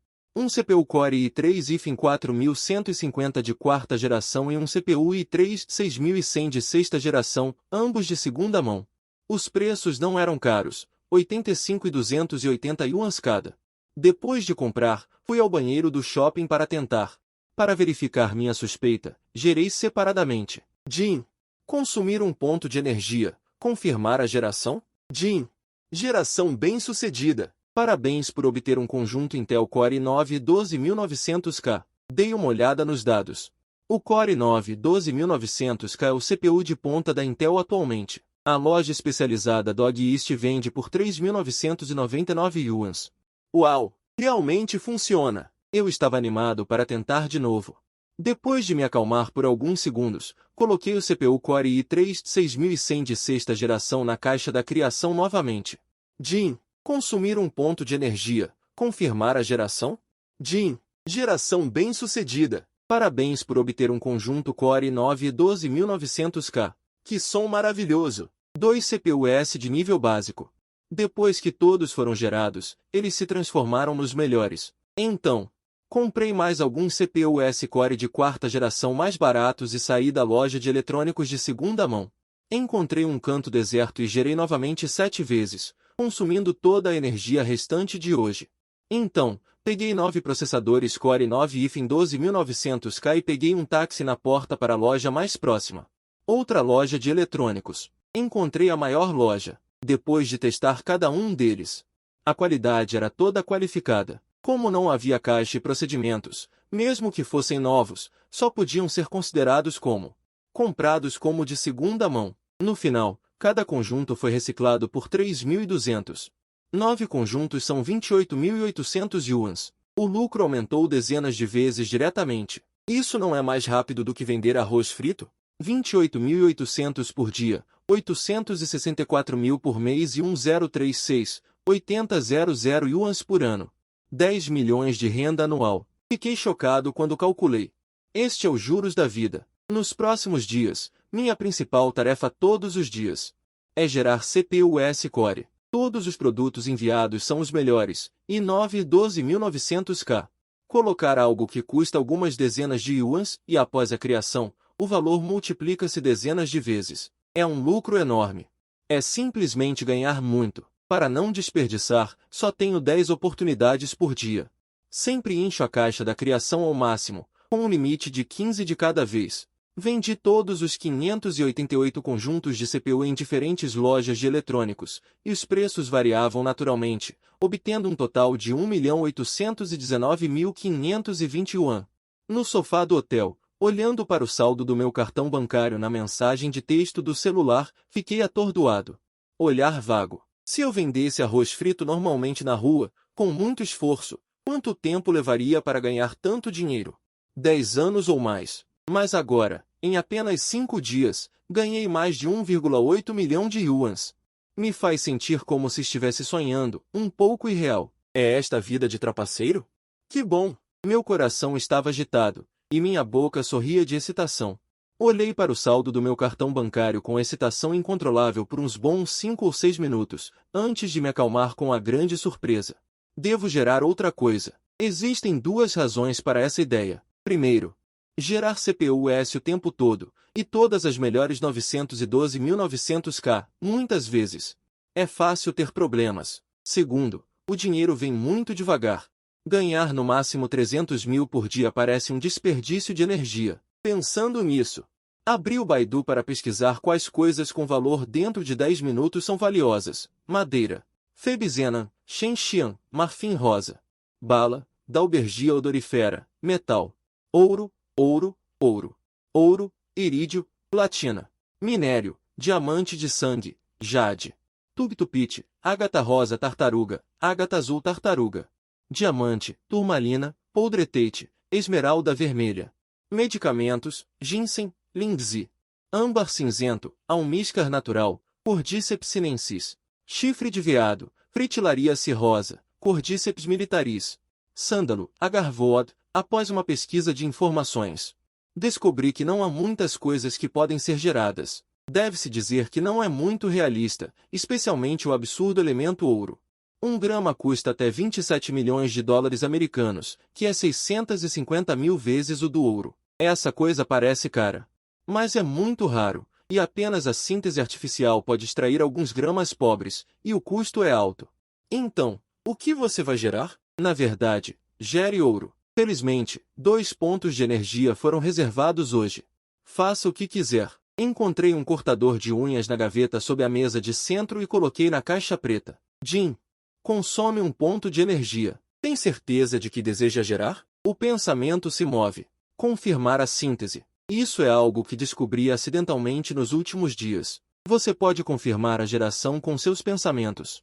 CPU Core i3 i4150 de quarta geração e um CPU i3 6100 de sexta geração, ambos de segunda mão. Os preços não eram caros, 85 e 281 cada. Depois de comprar, fui ao banheiro do shopping para tentar. Para verificar minha suspeita, gerei separadamente. DIN. Consumir um ponto de energia. Confirmar a geração? DIN. Geração bem-sucedida. Parabéns por obter um conjunto Intel Core i9 12900K. Dei uma olhada nos dados. O Core i9 12900K é o CPU de ponta da Intel atualmente. A loja especializada Dog East vende por 3.999 yuans. Uau! Realmente funciona! Eu estava animado para tentar de novo. Depois de me acalmar por alguns segundos, coloquei o CPU Core i3 6100 de sexta geração na caixa da criação novamente. DIN. Consumir um ponto de energia. Confirmar a geração? DIN. Geração bem-sucedida. Parabéns por obter um conjunto Core i9 12900K. Que som maravilhoso! 2 CPUs de nível básico. Depois que todos foram gerados, eles se transformaram nos melhores. Então, comprei mais alguns CPUs Core de quarta geração mais baratos e saí da loja de eletrônicos de segunda mão. Encontrei um canto deserto e gerei novamente 7 vezes, consumindo toda a energia restante de hoje. Então, peguei 9 processadores Core i9 12900K e peguei um táxi na porta para a loja mais próxima. Outra loja de eletrônicos. Encontrei a maior loja, depois de testar cada um deles. A qualidade era toda qualificada. Como não havia caixa e procedimentos, mesmo que fossem novos, só podiam ser considerados como comprados como de segunda mão. No final, cada conjunto foi reciclado por 3.200. 9 conjuntos são 28.800 yuans. O lucro aumentou dezenas de vezes diretamente. Isso não é mais rápido do que vender arroz frito? 28.800 por dia, 864.000 por mês e 1036, 80.000 yuans por ano. 10 milhões de renda anual. Fiquei chocado quando calculei. Este é o juros da vida. Nos próximos dias, minha principal tarefa todos os dias é gerar CPUs Core. Todos os produtos enviados são os melhores, i9 e 12.900K. Colocar algo que custa algumas dezenas de yuans e após a criação, o valor multiplica-se dezenas de vezes. É um lucro enorme. É simplesmente ganhar muito. Para não desperdiçar, só tenho 10 oportunidades por dia. Sempre encho a caixa da criação ao máximo, com um limite de 15 de cada vez. Vendi todos os 588 conjuntos de CPU em diferentes lojas de eletrônicos, e os preços variavam naturalmente, obtendo um total de 1.819.520 yuan. No sofá do hotel, olhando para o saldo do meu cartão bancário na mensagem de texto do celular, fiquei atordoado. Olhar vago. Se eu vendesse arroz frito normalmente na rua, com muito esforço, quanto tempo levaria para ganhar tanto dinheiro? 10 anos ou mais. Mas agora, em apenas 5 dias, ganhei mais de 1,8 milhão de yuans. Me faz sentir como se estivesse sonhando, um pouco irreal. É esta a vida de trapaceiro? Que bom! Meu coração estava agitado, e minha boca sorria de excitação. Olhei para o saldo do meu cartão bancário com excitação incontrolável por uns bons 5 ou 6 minutos, antes de me acalmar com a grande surpresa. Devo gerar outra coisa. Existem 2 razões para essa ideia. Primeiro, gerar CPUs o tempo todo, e todas as melhores 912.900K, muitas vezes. É fácil ter problemas. Segundo, o dinheiro vem muito devagar. Ganhar no máximo 300 mil por dia parece um desperdício de energia. Pensando nisso, abri o Baidu para pesquisar quais coisas com valor dentro de 10 minutos são valiosas. Madeira, Febzenan, Shenxian, marfim rosa, bala, Daubergia odorifera, metal, ouro, ouro, ouro, ouro, irídio, platina, minério, diamante de sangue, jade, tubtupite, ágata rosa tartaruga, ágata azul tartaruga, diamante, turmalina, poldretete, esmeralda vermelha. Medicamentos, ginseng, lindsay. âmbar cinzento, almíscar natural, Cordyceps sinensis, chifre de veado, fritillaria cirrosa, Cordyceps militaris, sândalo, agarvod. Após uma pesquisa de informações, descobri que não há muitas coisas que podem ser geradas. Deve-se dizer que não é muito realista, especialmente o absurdo elemento ouro. 1 grama custa até 27 milhões de dólares americanos, que é 650 mil vezes o do ouro. Essa coisa parece cara. Mas é muito raro, e apenas a síntese artificial pode extrair alguns gramas pobres, e o custo é alto. Então, o que você vai gerar? Na verdade, gere ouro. Felizmente, 2 pontos de energia foram reservados hoje. Faça o que quiser. Encontrei um cortador de unhas na gaveta sob a mesa de centro e coloquei na caixa preta. Jim, consome 1 ponto de energia. Tem certeza de que deseja gerar? O pensamento se move. Confirmar a síntese. Isso é algo que descobri acidentalmente nos últimos dias. Você pode confirmar a geração com seus pensamentos.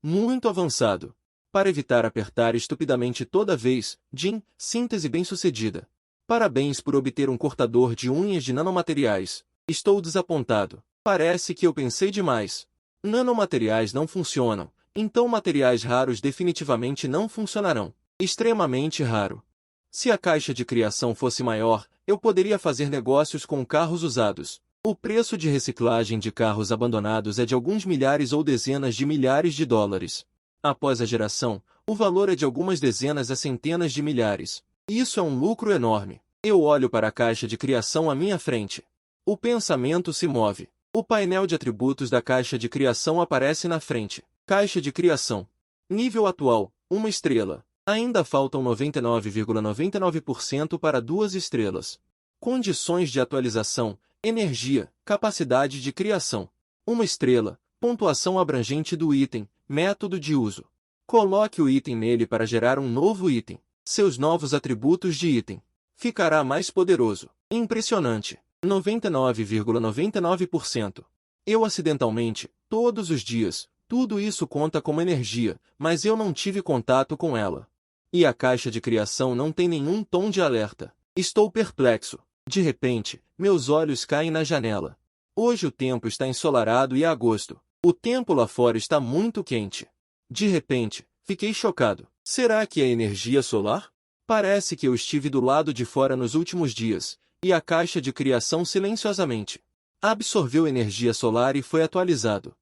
Muito avançado. Para evitar apertar estupidamente toda vez, Jim, síntese bem-sucedida. Parabéns por obter um cortador de unhas de nanomateriais. Estou desapontado. Parece que eu pensei demais. Nanomateriais não funcionam, então materiais raros definitivamente não funcionarão. Extremamente raro. Se a caixa de criação fosse maior, eu poderia fazer negócios com carros usados. O preço de reciclagem de carros abandonados é de alguns milhares ou dezenas de milhares de dólares. Após a geração, o valor é de algumas dezenas a centenas de milhares. Isso é um lucro enorme. Eu olho para a caixa de criação à minha frente. O pensamento se move. O painel de atributos da caixa de criação aparece na frente. Caixa de criação. Nível atual, 1 estrela. Ainda faltam 99,99% para 2 estrelas. Condições de atualização, energia, capacidade de criação. 1 estrela, pontuação abrangente do item, método de uso. Coloque o item nele para gerar um novo item. Seus novos atributos de item. Ficará mais poderoso. Impressionante. 99,99%. Eu acidentalmente, todos os dias, tudo isso conta como energia, mas eu não tive contato com ela. E a caixa de criação não tem nenhum tom de alerta. Estou perplexo. De repente, meus olhos caem na janela. Hoje o tempo está ensolarado e é agosto. O tempo lá fora está muito quente. De repente, fiquei chocado. Será que é energia solar? Parece que eu estive do lado de fora nos últimos dias, e a caixa de criação silenciosamente absorveu energia solar e foi atualizado.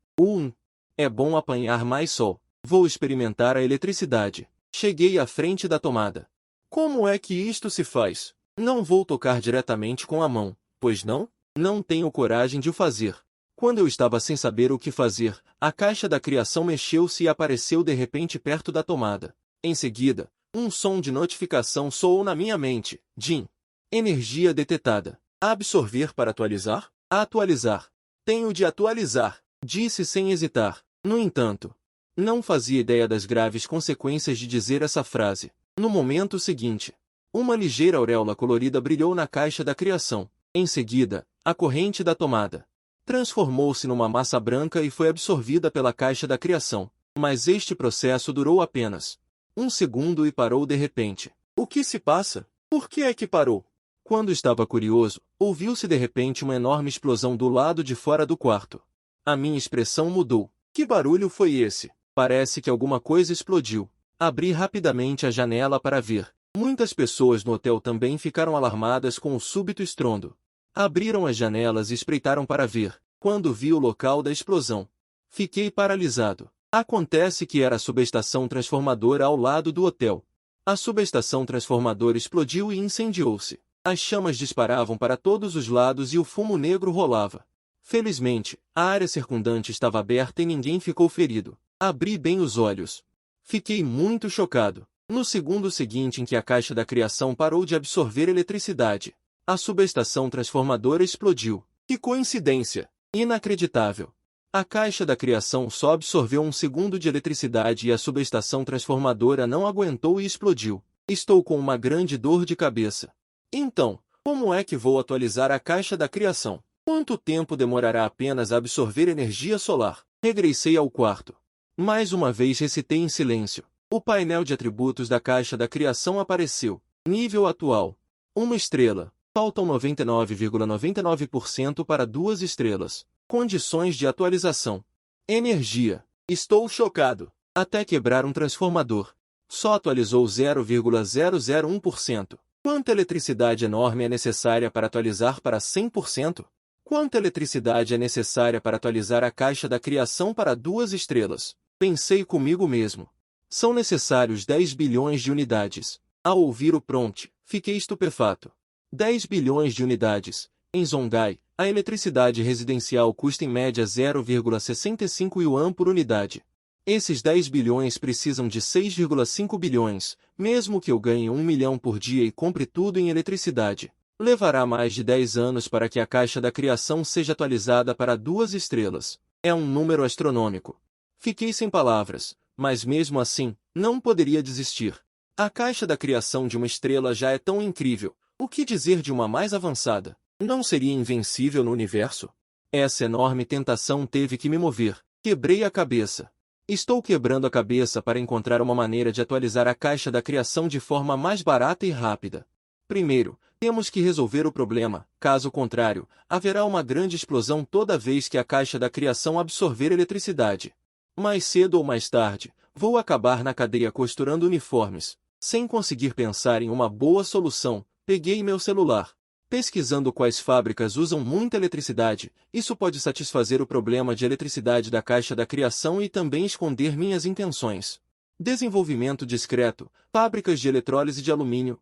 É bom apanhar mais sol. Vou experimentar a eletricidade. Cheguei à frente da tomada. Como é que isto se faz? Não vou tocar diretamente com a mão, pois não? Não tenho coragem de o fazer. Quando eu estava sem saber o que fazer, a caixa da criação mexeu-se e apareceu de repente perto da tomada. Em seguida, um som de notificação soou na minha mente. Jim. Energia detetada. Absorver para atualizar? Atualizar. Tenho de atualizar, disse sem hesitar. No entanto, não fazia ideia das graves consequências de dizer essa frase. No momento seguinte, uma ligeira auréola colorida brilhou na caixa da criação. Em seguida, a corrente da tomada transformou-se numa massa branca e foi absorvida pela caixa da criação. Mas este processo durou apenas 1 segundo e parou de repente. O que se passa? Por que é que parou? Quando estava curioso, ouviu-se de repente uma enorme explosão do lado de fora do quarto. A minha expressão mudou. Que barulho foi esse? Parece que alguma coisa explodiu. Abri rapidamente a janela para ver. Muitas pessoas no hotel também ficaram alarmadas com o súbito estrondo. Abriram as janelas e espreitaram para ver. Quando vi o local da explosão, fiquei paralisado. Acontece que era a subestação transformadora ao lado do hotel. A subestação transformadora explodiu e incendiou-se. As chamas disparavam para todos os lados e o fumo negro rolava. Felizmente, a área circundante estava aberta e ninguém ficou ferido. Abri bem os olhos. Fiquei muito chocado. No segundo seguinte em que a caixa da criação parou de absorver eletricidade, a subestação transformadora explodiu. Que coincidência! Inacreditável! A caixa da criação só absorveu 1 segundo de eletricidade e a subestação transformadora não aguentou e explodiu. Estou com uma grande dor de cabeça. Então, como é que vou atualizar a caixa da criação? Quanto tempo demorará apenas a absorver energia solar? Regressei ao quarto. Mais uma vez recitei em silêncio. O painel de atributos da caixa da criação apareceu. Nível atual. 1 estrela. Faltam 99,99% para 2 estrelas. Condições de atualização. Energia. Estou chocado. Até quebrar um transformador. Só atualizou 0,001%. Quanta eletricidade enorme é necessária para atualizar para 100%? Quanta eletricidade é necessária para atualizar a caixa da criação para 2 estrelas? Pensei comigo mesmo. São necessários 10 bilhões de unidades. Ao ouvir o prompt, fiquei estupefato. 10 bilhões de unidades. Em Zongai, a eletricidade residencial custa em média 0,65 yuan por unidade. Esses 10 bilhões precisam de 6,5 bilhões, mesmo que eu ganhe 1 milhão por dia e compre tudo em eletricidade. Levará mais de 10 anos para que a caixa da criação seja atualizada para 2 estrelas. É um número astronômico. Fiquei sem palavras, mas mesmo assim, não poderia desistir. A caixa da criação de uma estrela já é tão incrível. O que dizer de uma mais avançada? Não seria invencível no universo? Essa enorme tentação teve que me mover. Quebrei a cabeça. Estou quebrando a cabeça para encontrar uma maneira de atualizar a caixa da criação de forma mais barata e rápida. Primeiro, temos que resolver o problema, caso contrário, haverá uma grande explosão toda vez que a caixa da criação absorver eletricidade. Mais cedo ou mais tarde, vou acabar na cadeia costurando uniformes. Sem conseguir pensar em uma boa solução, peguei meu celular. Pesquisando quais fábricas usam muita eletricidade, isso pode satisfazer o problema de eletricidade da caixa da criação e também esconder minhas intenções. Desenvolvimento discreto, fábricas de eletrólise de alumínio,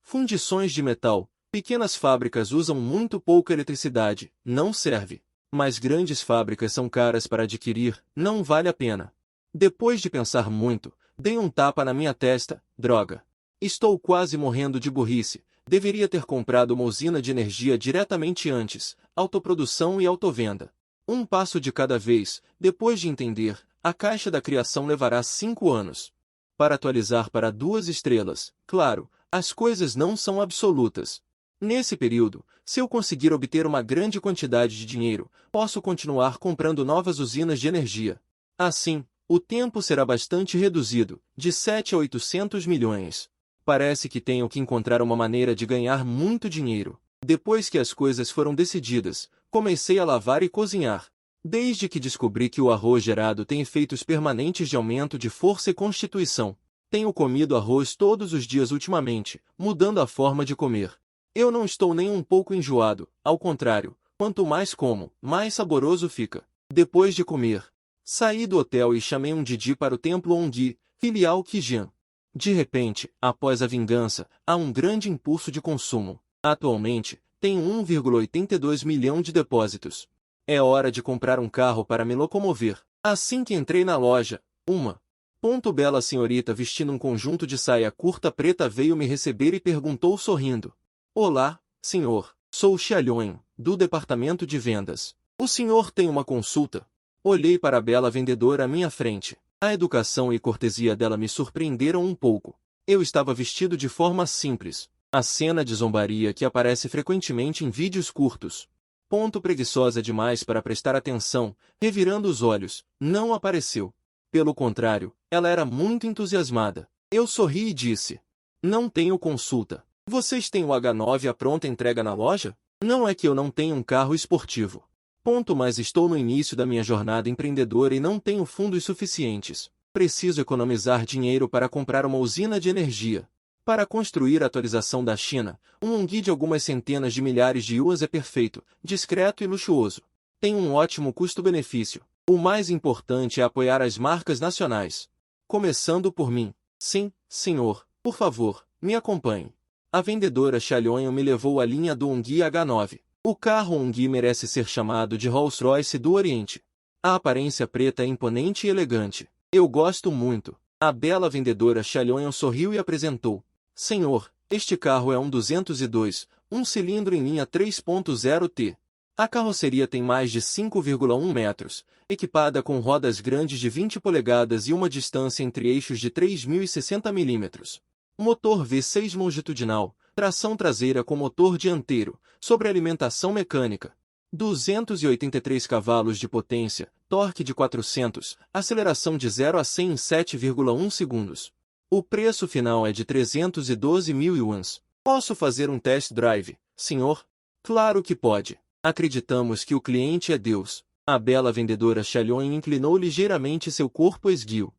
fundições de metal. Pequenas fábricas usam muito pouca eletricidade, não serve. Mas grandes fábricas são caras para adquirir, não vale a pena. Depois de pensar muito, dei um tapa na minha testa. Droga. Estou quase morrendo de burrice. Deveria ter comprado uma usina de energia diretamente antes, autoprodução e autovenda. Um passo de cada vez. Depois de entender, a caixa da criação levará 5 anos. Para atualizar para 2 estrelas, claro, as coisas não são absolutas. Nesse período, se eu conseguir obter uma grande quantidade de dinheiro, posso continuar comprando novas usinas de energia. Assim, o tempo será bastante reduzido, de 7 a 800 milhões. Parece que tenho que encontrar uma maneira de ganhar muito dinheiro. Depois que as coisas foram decididas, comecei a lavar e cozinhar. Desde que descobri que o arroz gerado tem efeitos permanentes de aumento de força e constituição, tenho comido arroz todos os dias ultimamente, mudando a forma de comer. Eu não estou nem um pouco enjoado, ao contrário, quanto mais como, mais saboroso fica. Depois de comer, saí do hotel e chamei um Didi para o templo Ongi, filial Qijian. De repente, após a vingança, há um grande impulso de consumo. Atualmente, tenho 1,82 milhão de depósitos. É hora de comprar um carro para me locomover. Assim que entrei na loja, bela senhorita vestindo um conjunto de saia curta preta veio me receber e perguntou sorrindo. Olá, senhor. Sou Xiaolong, do departamento de vendas. O senhor tem uma consulta? Olhei para a bela vendedora à minha frente. A educação e cortesia dela me surpreenderam um pouco. Eu estava vestido de forma simples. A cena de zombaria que aparece frequentemente em vídeos curtos. Preguiçosa demais para prestar atenção, revirando os olhos, não apareceu. Pelo contrário, ela era muito entusiasmada. Eu sorri e disse. Não tenho consulta. Vocês têm o H9 à pronta entrega na loja? Não é que eu não tenho um carro esportivo. Mas estou no início da minha jornada empreendedora e não tenho fundos suficientes. Preciso economizar dinheiro para comprar uma usina de energia. Para construir a atualização da China, um Ongi de algumas centenas de milhares de yuans é perfeito, discreto e luxuoso. Tem um ótimo custo-benefício. O mais importante é apoiar as marcas nacionais. Começando por mim. Sim, senhor, por favor, me acompanhe. A vendedora Xiaolong me levou à linha do Ongi H9. O carro Ongi merece ser chamado de Rolls-Royce do Oriente. A aparência preta é imponente e elegante. Eu gosto muito. A bela vendedora Xiaolong sorriu e apresentou. Senhor, este carro é um 202, um cilindro em linha 3.0T. A carroceria tem mais de 5,1 metros, equipada com rodas grandes de 20 polegadas e uma distância entre eixos de 3.060 mm. Motor V6 longitudinal, tração traseira com motor dianteiro, sobrealimentação mecânica. 283 cavalos de potência, torque de 400, aceleração de 0 a 100 em 7,1 segundos. O preço final é de 312 mil yuans. Posso fazer um test drive, senhor? Claro que pode. Acreditamos que o cliente é Deus. A bela vendedora Shalyon inclinou ligeiramente seu corpo esguio.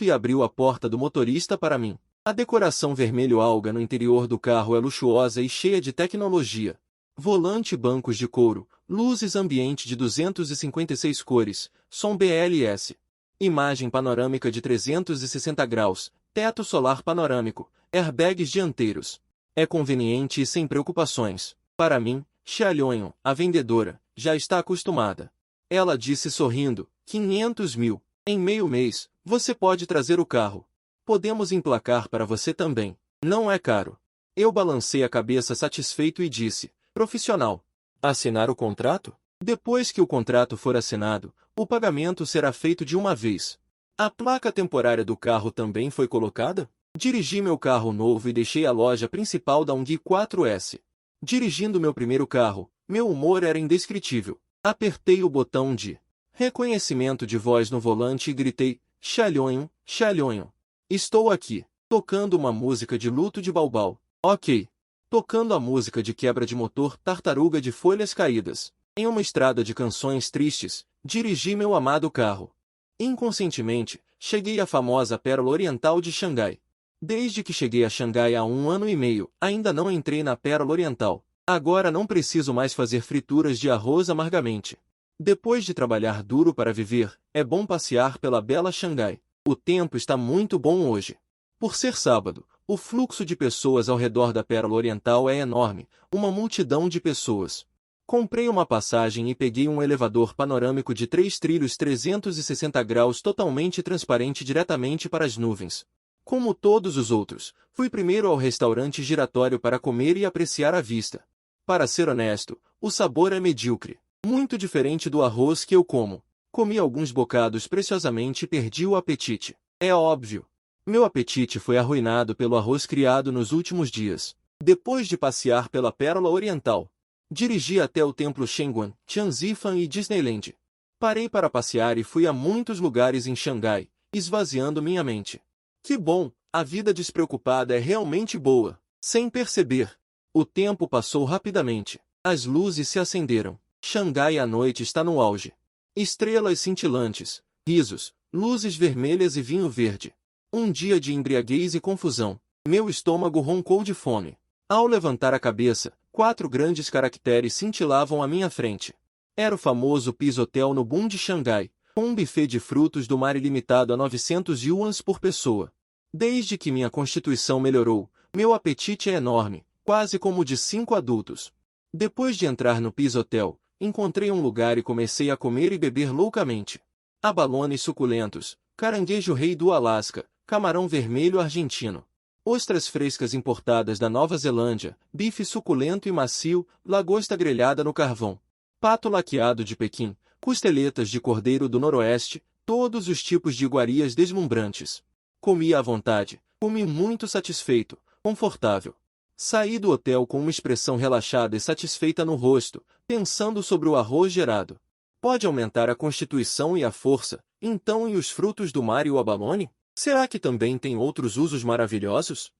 E abriu a porta do motorista para mim. A decoração vermelho alga no interior do carro é luxuosa e cheia de tecnologia. Volante e bancos de couro, luzes ambiente de 256 cores, som BLS. Imagem panorâmica de 360 graus, teto solar panorâmico, airbags dianteiros. É conveniente e sem preocupações. Para mim, Shalyon, a vendedora, já está acostumada. Ela disse sorrindo, 500 mil. Em meio mês, você pode trazer o carro. Podemos emplacar para você também. Não é caro. Eu balancei a cabeça satisfeito e disse, profissional. Assinar o contrato? Depois que o contrato for assinado, o pagamento será feito de uma vez. A placa temporária do carro também foi colocada? Dirigi meu carro novo e deixei a loja principal da Ung 4S. Dirigindo meu primeiro carro, meu humor era indescritível. Apertei o botão de reconhecimento de voz no volante e gritei, Shalyon, Shalyon. Estou aqui, tocando uma música de luto de Baobao. Ok. Tocando a música de quebra de motor Tartaruga de Folhas Caídas. Em uma estrada de canções tristes, dirigi meu amado carro. Inconscientemente, cheguei à famosa Pérola Oriental de Xangai. Desde que cheguei a Xangai há 1 ano e meio, ainda não entrei na Pérola Oriental. Agora não preciso mais fazer frituras de arroz amargamente. Depois de trabalhar duro para viver, é bom passear pela bela Xangai. O tempo está muito bom hoje. Por ser sábado, o fluxo de pessoas ao redor da Pérola Oriental é enorme, uma multidão de pessoas. Comprei uma passagem e peguei um elevador panorâmico de 3 trilhos 360 graus totalmente transparente diretamente para as nuvens. Como todos os outros, fui primeiro ao restaurante giratório para comer e apreciar a vista. Para ser honesto, o sabor é medíocre, muito diferente do arroz que eu como. Comi alguns bocados preciosamente e perdi o apetite. É óbvio. Meu apetite foi arruinado pelo arroz criado nos últimos dias. Depois de passear pela Pérola Oriental, dirigi até o templo Shengguan, Tianzifan e Disneyland. Parei para passear e fui a muitos lugares em Xangai, esvaziando minha mente. Que bom, a vida despreocupada é realmente boa. Sem perceber, o tempo passou rapidamente. As luzes se acenderam. Xangai à noite está no auge. Estrelas cintilantes, risos, luzes vermelhas e vinho verde. Um dia de embriaguez e confusão. Meu estômago roncou de fome. Ao levantar a cabeça, 4 grandes caracteres cintilavam à minha frente. Era o famoso Pisotel no Boom de Xangai, com um buffet de frutos do mar ilimitado a 900 yuans por pessoa. Desde que minha constituição melhorou, meu apetite é enorme, quase como o de 5 adultos. Depois de entrar no Pisotel, encontrei um lugar e comecei a comer e beber loucamente. Abalones suculentos, caranguejo rei do Alasca, camarão vermelho argentino, ostras frescas importadas da Nova Zelândia, bife suculento e macio, lagosta grelhada no carvão, pato laqueado de Pequim, costeletas de cordeiro do Noroeste, todos os tipos de iguarias deslumbrantes. Comi à vontade, comi muito satisfeito, confortável. Saí do hotel com uma expressão relaxada e satisfeita no rosto, pensando sobre o arroz gerado. Pode aumentar a constituição e a força, então e os frutos do mar e o abalone? Será que também tem outros usos maravilhosos?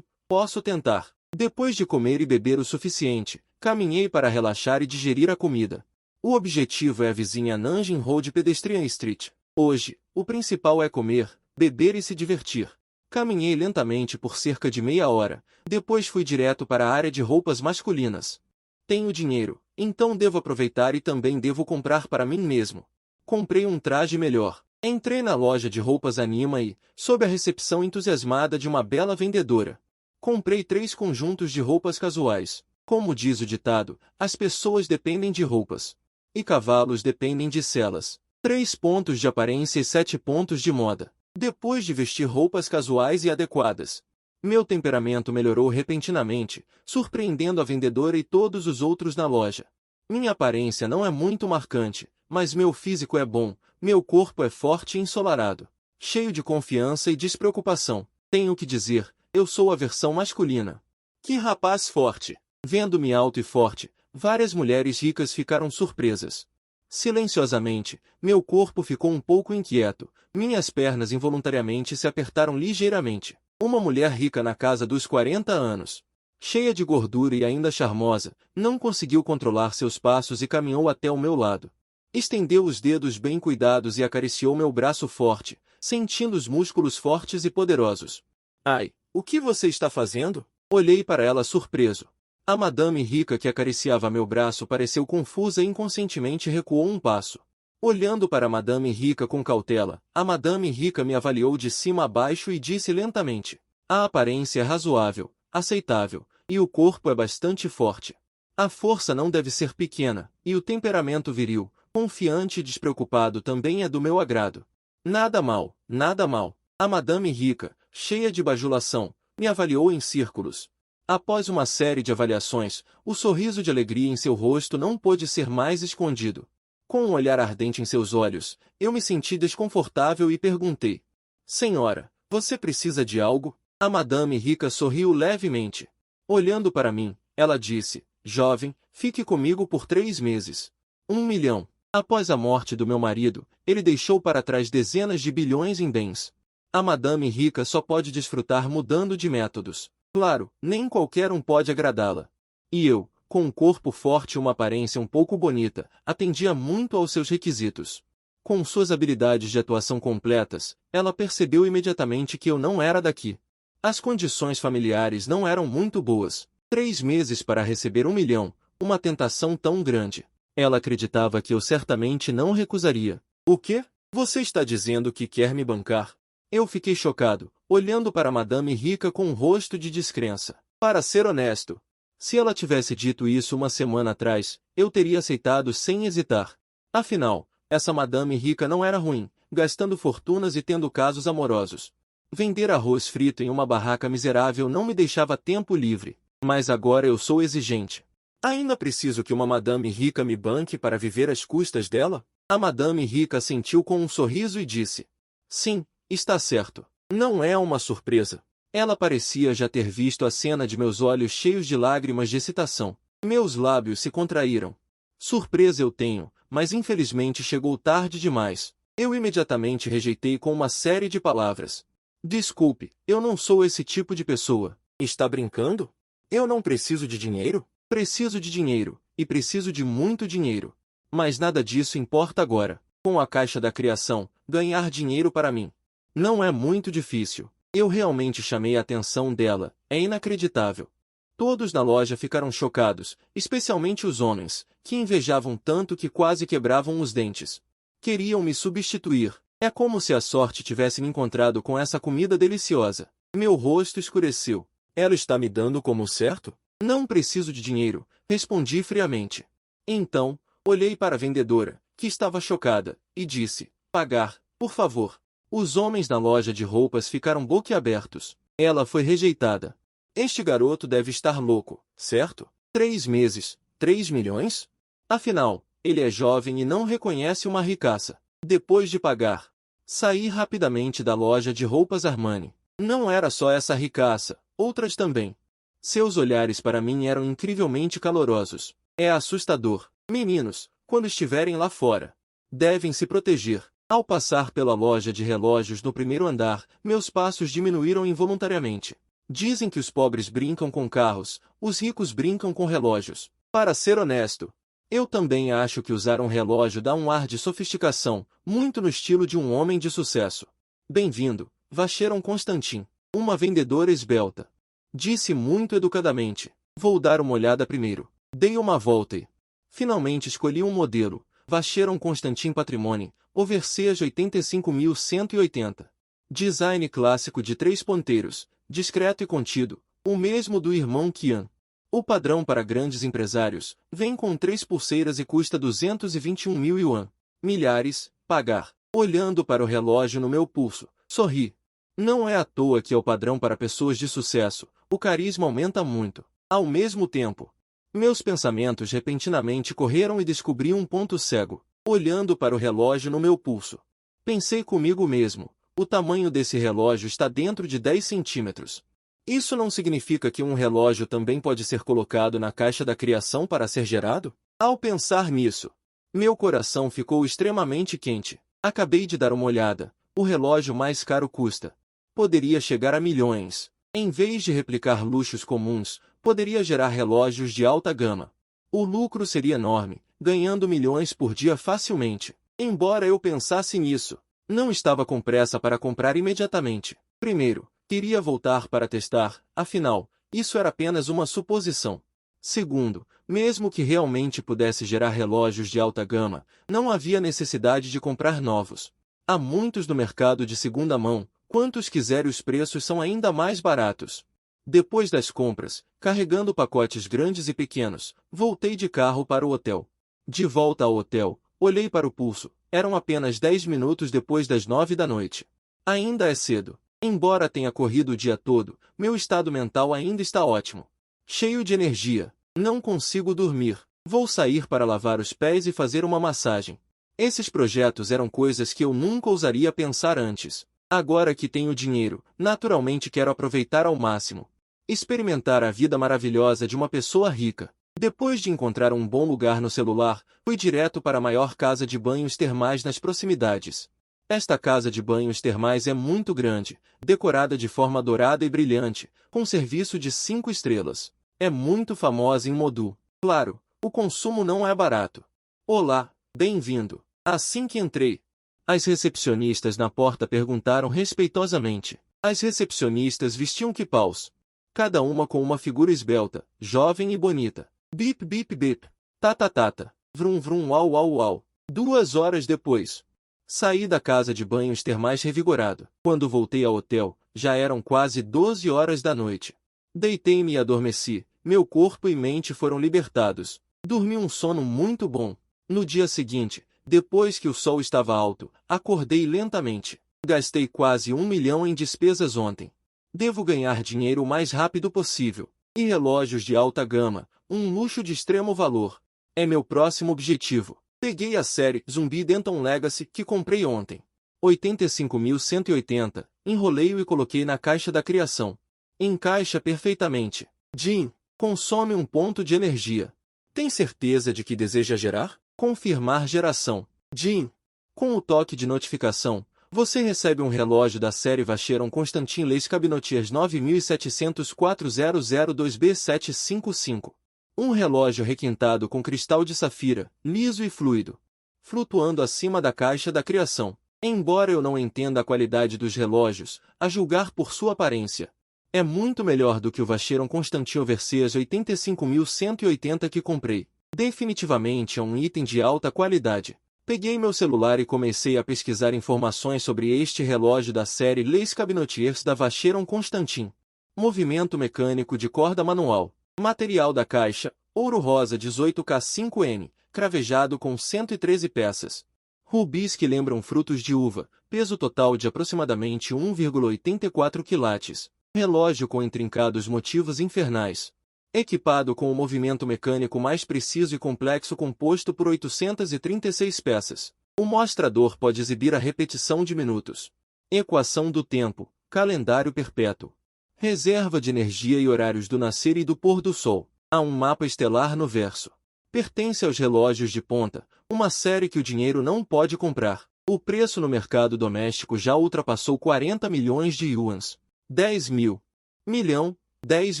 Posso tentar. Depois de comer e beber o suficiente, caminhei para relaxar e digerir a comida. O objetivo é a vizinha Nanjing Road Pedestrian Street. Hoje, o principal é comer, beber e se divertir. Caminhei lentamente por cerca de meia hora, depois fui direto para a área de roupas masculinas. Tenho dinheiro, então devo aproveitar e também devo comprar para mim mesmo. Comprei um traje melhor. Entrei na loja de roupas Anima e, sob a recepção entusiasmada de uma bela vendedora, comprei 3 conjuntos de roupas casuais. Como diz o ditado, as pessoas dependem de roupas. E cavalos dependem de selas. 3 pontos de aparência e 7 pontos de moda. Depois de vestir roupas casuais e adequadas, meu temperamento melhorou repentinamente, surpreendendo a vendedora e todos os outros na loja. Minha aparência não é muito marcante, mas meu físico é bom, meu corpo é forte e ensolarado. Cheio de confiança e despreocupação. Tenho que dizer, eu sou a versão masculina. Que rapaz forte! Vendo-me alto e forte, várias mulheres ricas ficaram surpresas. Silenciosamente, meu corpo ficou um pouco inquieto, minhas pernas involuntariamente se apertaram ligeiramente. Uma mulher rica na casa dos 40 anos. cheia de gordura e ainda charmosa, não conseguiu controlar seus passos e caminhou até o meu lado. Estendeu os dedos bem cuidados e acariciou meu braço forte, sentindo os músculos fortes e poderosos. Ai, o que você está fazendo? Olhei para ela surpreso. A madame rica que acariciava meu braço pareceu confusa e inconscientemente recuou um passo. Olhando para a madame rica com cautela, a madame rica me avaliou de cima a baixo e disse lentamente: a aparência é razoável, aceitável, e o corpo é bastante forte. A força não deve ser pequena, e o temperamento viril, confiante e despreocupado também é do meu agrado. Nada mal, nada mal. A madame rica, cheia de bajulação, me avaliou em círculos. Após uma série de avaliações, o sorriso de alegria em seu rosto não pôde ser mais escondido. Com um olhar ardente em seus olhos, eu me senti desconfortável e perguntei: senhora, você precisa de algo? A madame rica sorriu levemente. Olhando para mim, ela disse: jovem, fique comigo por 3 meses. 1 milhão. Após a morte do meu marido, ele deixou para trás dezenas de bilhões em bens. A madame rica só pode desfrutar mudando de métodos. Claro, nem qualquer um pode agradá-la. E eu, com um corpo forte e uma aparência um pouco bonita, atendia muito aos seus requisitos. Com suas habilidades de atuação completas, ela percebeu imediatamente que eu não era daqui. As condições familiares não eram muito boas. 3 meses para receber 1 milhão, uma tentação tão grande. Ela acreditava que eu certamente não recusaria. O quê? Você está dizendo que quer me bancar? Eu fiquei chocado, olhando para a madame rica com um rosto de descrença. Para ser honesto, se ela tivesse dito isso uma semana atrás, eu teria aceitado sem hesitar. Afinal, essa madame rica não era ruim, gastando fortunas e tendo casos amorosos. Vender arroz frito em uma barraca miserável não me deixava tempo livre, mas agora eu sou exigente. Ainda preciso que uma madame rica me banque para viver às custas dela? A madame rica assentiu com um sorriso e disse: sim, está certo. Não é uma surpresa. Ela parecia já ter visto a cena de meus olhos cheios de lágrimas de excitação. Meus lábios se contraíram. Surpresa eu tenho, mas infelizmente chegou tarde demais. Eu imediatamente rejeitei com uma série de palavras. Desculpe, eu não sou esse tipo de pessoa. Está brincando? Eu não preciso de dinheiro? Preciso de dinheiro, e preciso de muito dinheiro. Mas nada disso importa agora. Com a caixa da criação, ganhar dinheiro para mim não é muito difícil. Eu realmente chamei a atenção dela, é inacreditável. Todos na loja ficaram chocados, especialmente os homens, que invejavam tanto que quase quebravam os dentes. Queriam me substituir. É como se a sorte tivesse me encontrado com essa comida deliciosa. Meu rosto escureceu. Ela está me dando como certo? Não preciso de dinheiro, respondi friamente. Então, olhei para a vendedora, que estava chocada, e disse: pagar, por favor. Os homens na loja de roupas ficaram boquiabertos. Ela foi rejeitada. Este garoto deve estar louco, certo? 3 meses, 3 milhões? Afinal, ele é jovem e não reconhece uma ricaça. Depois de pagar, saí rapidamente da loja de roupas Armani. Não era só essa ricaça, outras também. Seus olhares para mim eram incrivelmente calorosos. É assustador. Meninos, quando estiverem lá fora, devem se proteger. Ao passar pela loja de relógios no primeiro andar, meus passos diminuíram involuntariamente. Dizem que os pobres brincam com carros, os ricos brincam com relógios. Para ser honesto, eu também acho que usar um relógio dá um ar de sofisticação, muito no estilo de um homem de sucesso. Bem-vindo, Vacheron Constantin, uma vendedora esbelta. Disse muito educadamente: vou dar uma olhada primeiro. Dei uma volta e finalmente escolhi um modelo, Vacheron Constantin Patrimony, Overseas 85.180. Design clássico de 3 ponteiros, discreto e contido, o mesmo do irmão Kian. O padrão para grandes empresários, vem com 3 pulseiras e custa 221.000 yuan. Milhares, pagar. Olhando para o relógio no meu pulso, sorri. Não é à toa que é o padrão para pessoas de sucesso, o carisma aumenta muito. Ao mesmo tempo, meus pensamentos repentinamente correram e descobri um ponto cego. Olhando para o relógio no meu pulso, pensei comigo mesmo: o tamanho desse relógio está dentro de 10 centímetros. Isso não significa que um relógio também pode ser colocado na caixa da criação para ser gerado? Ao pensar nisso, meu coração ficou extremamente quente. Acabei de dar uma olhada. O relógio mais caro custa. Poderia chegar a milhões. Em vez de replicar luxos comuns, poderia gerar relógios de alta gama. O lucro seria enorme, ganhando milhões por dia facilmente. Embora eu pensasse nisso, não estava com pressa para comprar imediatamente. Primeiro, queria voltar para testar, afinal, isso era apenas uma suposição. Segundo, mesmo que realmente pudesse gerar relógios de alta gama, não havia necessidade de comprar novos. Há muitos no mercado de segunda mão, quantos quiserem os preços são ainda mais baratos. Depois das compras, carregando pacotes grandes e pequenos, voltei de carro para o hotel. De volta ao hotel, olhei para o pulso, eram apenas 10 minutos depois das 9 da noite. Ainda é cedo. Embora tenha corrido o dia todo, meu estado mental ainda está ótimo. Cheio de energia. Não consigo dormir. Vou sair para lavar os pés e fazer uma massagem. Esses projetos eram coisas que eu nunca ousaria pensar antes. Agora que tenho dinheiro, naturalmente quero aproveitar ao máximo. Experimentar a vida maravilhosa de uma pessoa rica. Depois de encontrar um bom lugar no celular, fui direto para a maior casa de banhos termais nas proximidades. Esta casa de banhos termais é muito grande, decorada de forma dourada e brilhante, com serviço de 5 estrelas. É muito famosa em Modu. Claro, o consumo não é barato. Olá, bem-vindo. Assim que entrei, as recepcionistas na porta perguntaram respeitosamente. As recepcionistas vestiam quipaus, cada uma com uma figura esbelta, jovem e bonita. Bip bip bip. Tata tata. Vrum vrum uau uau uau. 2 horas depois, saí da casa de banhos termais revigorado. Quando voltei ao hotel, já eram quase 12 horas da noite. Deitei-me e adormeci. Meu corpo e mente foram libertados. Dormi um sono muito bom. No dia seguinte, depois que o sol estava alto, acordei lentamente. Gastei quase 1 milhão em despesas ontem. Devo ganhar dinheiro o mais rápido possível. E relógios de alta gama, um luxo de extremo valor. É meu próximo objetivo. Peguei a série Zumbi Denton Legacy que comprei ontem. 85.180, enrolei-o e coloquei na caixa da criação. Encaixa perfeitamente. Jim, consome um ponto de energia. Tem certeza de que deseja gerar? Confirmar geração. Jim, com o toque de notificação, você recebe um relógio da série Vacheron Constantin Les Cabinotiers 9700-400-2B755. Um relógio requintado com cristal de safira, liso e fluido, flutuando acima da caixa da criação. Embora eu não entenda a qualidade dos relógios, a julgar por sua aparência, é muito melhor do que o Vacheron Constantin Overseas 85.180 que comprei. Definitivamente é um item de alta qualidade. Peguei meu celular e comecei a pesquisar informações sobre este relógio da série Les Cabinotiers da Vacheron Constantin. Movimento mecânico de corda manual. Material da caixa, ouro rosa 18K5N, cravejado com 113 peças. Rubis que lembram frutos de uva, peso total de aproximadamente 1,84 quilates. Relógio com intrincados motivos infernais. Equipado com o movimento mecânico mais preciso e complexo composto por 836 peças. O mostrador pode exibir a repetição de minutos. Equação do tempo, calendário perpétuo. Reserva de energia e horários do nascer e do pôr do sol. Há um mapa estelar no verso. Pertence aos relógios de ponta, uma série que o dinheiro não pode comprar. O preço no mercado doméstico já ultrapassou 40 milhões de yuans. 10 mil. Milhão, 10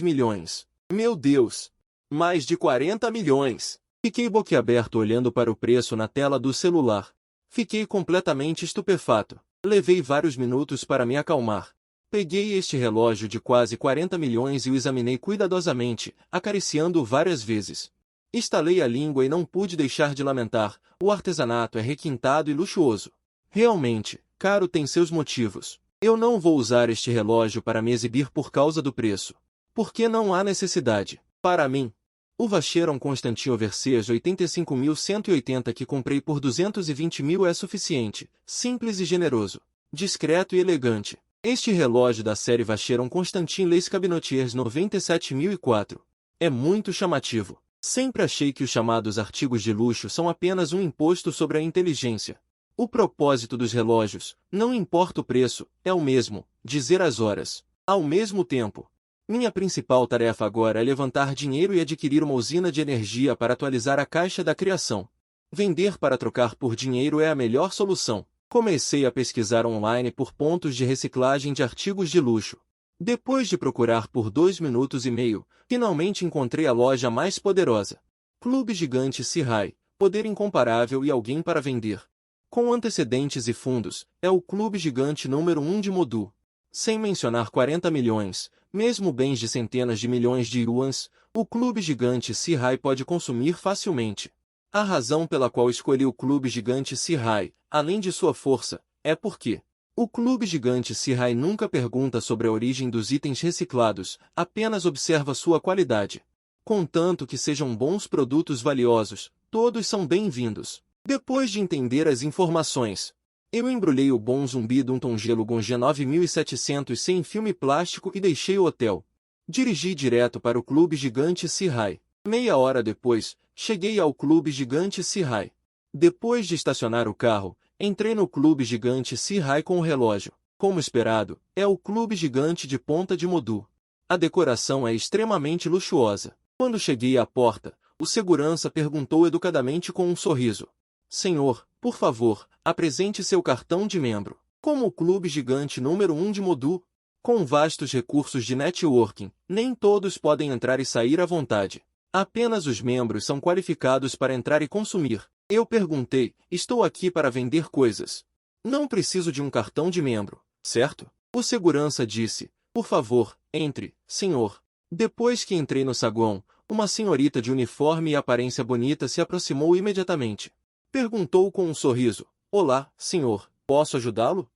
milhões. Meu Deus! Mais de 40 milhões! Fiquei boquiaberto olhando para o preço na tela do celular. Fiquei completamente estupefato. Levei vários minutos para me acalmar. Peguei este relógio de quase 40 milhões e o examinei cuidadosamente, acariciando-o várias vezes. Estalei a língua e não pude deixar de lamentar. O artesanato é requintado e luxuoso. Realmente, caro tem seus motivos. Eu não vou usar este relógio para me exibir por causa do preço. Porque não há necessidade. Para mim, o Vacheron Constantin Overseas 85.180 que comprei por 220 mil é suficiente, simples e generoso, discreto e elegante. Este relógio da série Vacheron Constantin Les Cabinotiers 97.004 é muito chamativo. Sempre achei que os chamados artigos de luxo são apenas um imposto sobre a inteligência. O propósito dos relógios, não importa o preço, é o mesmo, dizer as horas. Ao mesmo tempo, minha principal tarefa agora é levantar dinheiro e adquirir uma usina de energia para atualizar a caixa da criação. Vender para trocar por dinheiro é a melhor solução. Comecei a pesquisar online por pontos de reciclagem de artigos de luxo. Depois de procurar por 2 minutos e meio, finalmente encontrei a loja mais poderosa. Clube Gigante Sihai, poder incomparável e alguém para vender. Com antecedentes e fundos, é o clube gigante número 1 de Modu. Sem mencionar 40 milhões, mesmo bens de centenas de milhões de yuans, o clube gigante Sihai pode consumir facilmente. A razão pela qual escolhi o clube gigante Sihai, além de sua força, é porque o clube gigante Sihai nunca pergunta sobre a origem dos itens reciclados, apenas observa sua qualidade. Contanto que sejam bons produtos valiosos, todos são bem-vindos. Depois de entender as informações, eu embrulhei o bom zumbi Dunton Gelo Gonja 9700 em filme plástico e deixei o hotel. Dirigi direto para o clube gigante Sihai. Meia hora depois, cheguei ao clube gigante Sihai. Depois de estacionar o carro, entrei no clube gigante Sihai com o relógio. Como esperado, é o clube gigante de Ponta de Modu. A decoração é extremamente luxuosa. Quando cheguei à porta, o segurança perguntou educadamente com um sorriso: "Senhor, por favor, apresente seu cartão de membro." Como o clube gigante número 1 de Modu, com vastos recursos de networking, nem todos podem entrar e sair à vontade. Apenas os membros são qualificados para entrar e consumir. Eu perguntei: "Estou aqui para vender coisas. Não preciso de um cartão de membro, certo?" O segurança disse: "Por favor, entre, senhor." Depois que entrei no saguão, uma senhorita de uniforme e aparência bonita se aproximou imediatamente. Perguntou com um sorriso: "Olá, senhor, posso ajudá-lo?"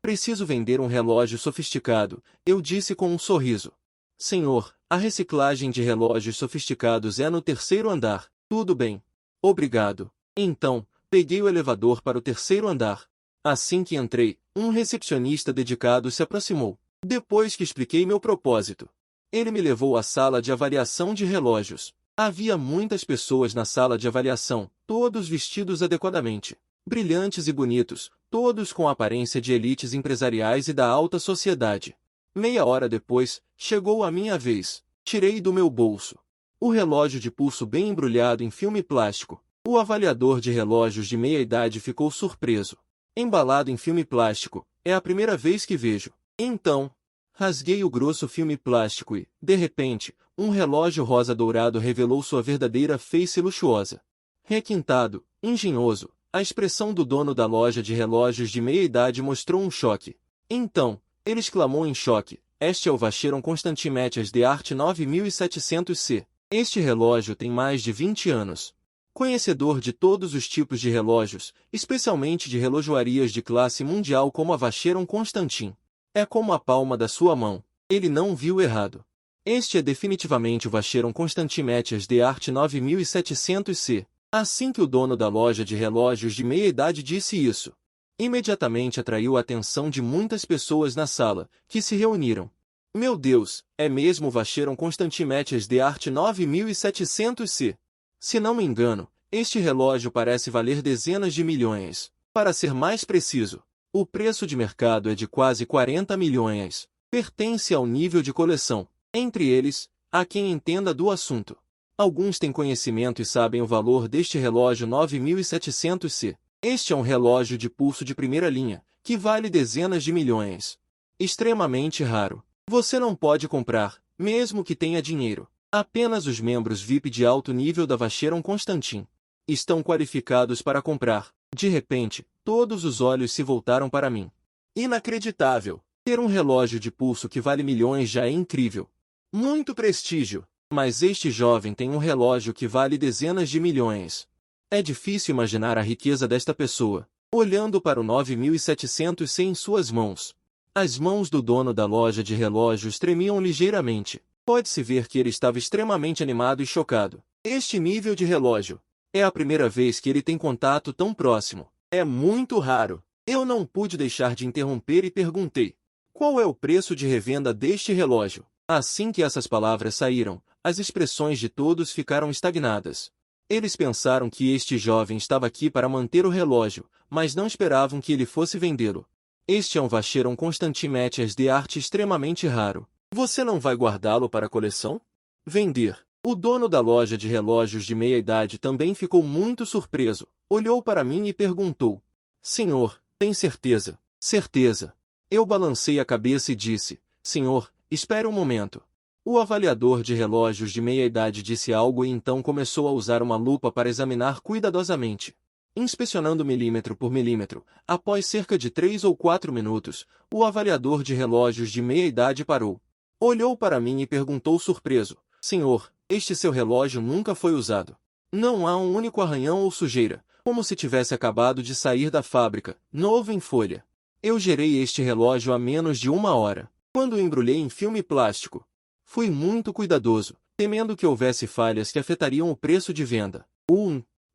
Preciso vender um relógio sofisticado", eu disse com um sorriso. "Senhor, a reciclagem de relógios sofisticados é no 3º andar." "Tudo bem. Obrigado." Então, peguei o elevador para o 3º andar. Assim que entrei, um recepcionista dedicado se aproximou. Depois que expliquei meu propósito, ele me levou à sala de avaliação de relógios. Havia muitas pessoas na sala de avaliação, todos vestidos adequadamente. Brilhantes e bonitos, todos com a aparência de elites empresariais e da alta sociedade. Meia hora depois, chegou a minha vez. Tirei do meu bolso o relógio de pulso bem embrulhado em filme plástico. O avaliador de relógios de meia-idade ficou surpreso. Embalado em filme plástico, é a primeira vez que vejo. Então, rasguei o grosso filme plástico e, de repente, um relógio rosa dourado revelou sua verdadeira face luxuosa. Requintado, engenhoso, a expressão do dono da loja de relógios de meia-idade mostrou um choque. Então, ele exclamou em choque: "Este é o Vacheron Constantin Metias de Art 9700C. Este relógio tem mais de 20 anos. Conhecedor de todos os tipos de relógios, especialmente de relojoarias de classe mundial como a Vacheron Constantin. É como a palma da sua mão." Ele não viu errado. Este é definitivamente o Vacheron Constantin Metias de Art 9700C. Assim que o dono da loja de relógios de meia-idade disse isso, imediatamente atraiu a atenção de muitas pessoas na sala, que se reuniram. "Meu Deus, é mesmo o Vacheron Constantin Metias de Art 9700C. Se não me engano, este relógio parece valer dezenas de milhões. Para ser mais preciso, o preço de mercado é de quase 40 milhões. Pertence ao nível de coleção. Entre eles, há quem entenda do assunto. Alguns têm conhecimento e sabem o valor deste relógio 9700C. Este é um relógio de pulso de primeira linha, que vale dezenas de milhões. Extremamente raro. Você não pode comprar, mesmo que tenha dinheiro. Apenas os membros VIP de alto nível da Vacheron Constantin estão qualificados para comprar." De repente, todos os olhos se voltaram para mim. Inacreditável! Ter um relógio de pulso que vale milhões já é incrível. Muito prestígio. Mas este jovem tem um relógio que vale dezenas de milhões. É difícil imaginar a riqueza desta pessoa. Olhando para o 9700C em suas mãos, as mãos do dono da loja de relógios tremiam ligeiramente. Pode-se ver que ele estava extremamente animado e chocado. Este nível de relógio é a primeira vez que ele tem contato tão próximo. É muito raro. Eu não pude deixar de interromper e perguntei: "Qual é o preço de revenda deste relógio?" Assim que essas palavras saíram, as expressões de todos ficaram estagnadas. Eles pensaram que este jovem estava aqui para manter o relógio, mas não esperavam que ele fosse vendê-lo. Este é um Vacheron Constantin Metias de arte extremamente raro. Você não vai guardá-lo para a coleção? Vender. O dono da loja de relógios de meia-idade também ficou muito surpreso. Olhou para mim e perguntou: "Senhor, tem certeza?" "Certeza." Eu balancei a cabeça e disse: Senhor, espere um momento. O avaliador de relógios de meia-idade disse algo e então começou a usar uma lupa para examinar cuidadosamente. Inspecionando milímetro por milímetro, após cerca de 3 ou 4 minutos, o avaliador de relógios de meia-idade parou. Olhou para mim e perguntou surpreso: Senhor, este seu relógio nunca foi usado. Não há um único arranhão ou sujeira, como se tivesse acabado de sair da fábrica, novo em folha. Eu gerei este relógio há menos de 1 hora, quando o embrulhei em filme plástico. Fui muito cuidadoso, temendo que houvesse falhas que afetariam o preço de venda.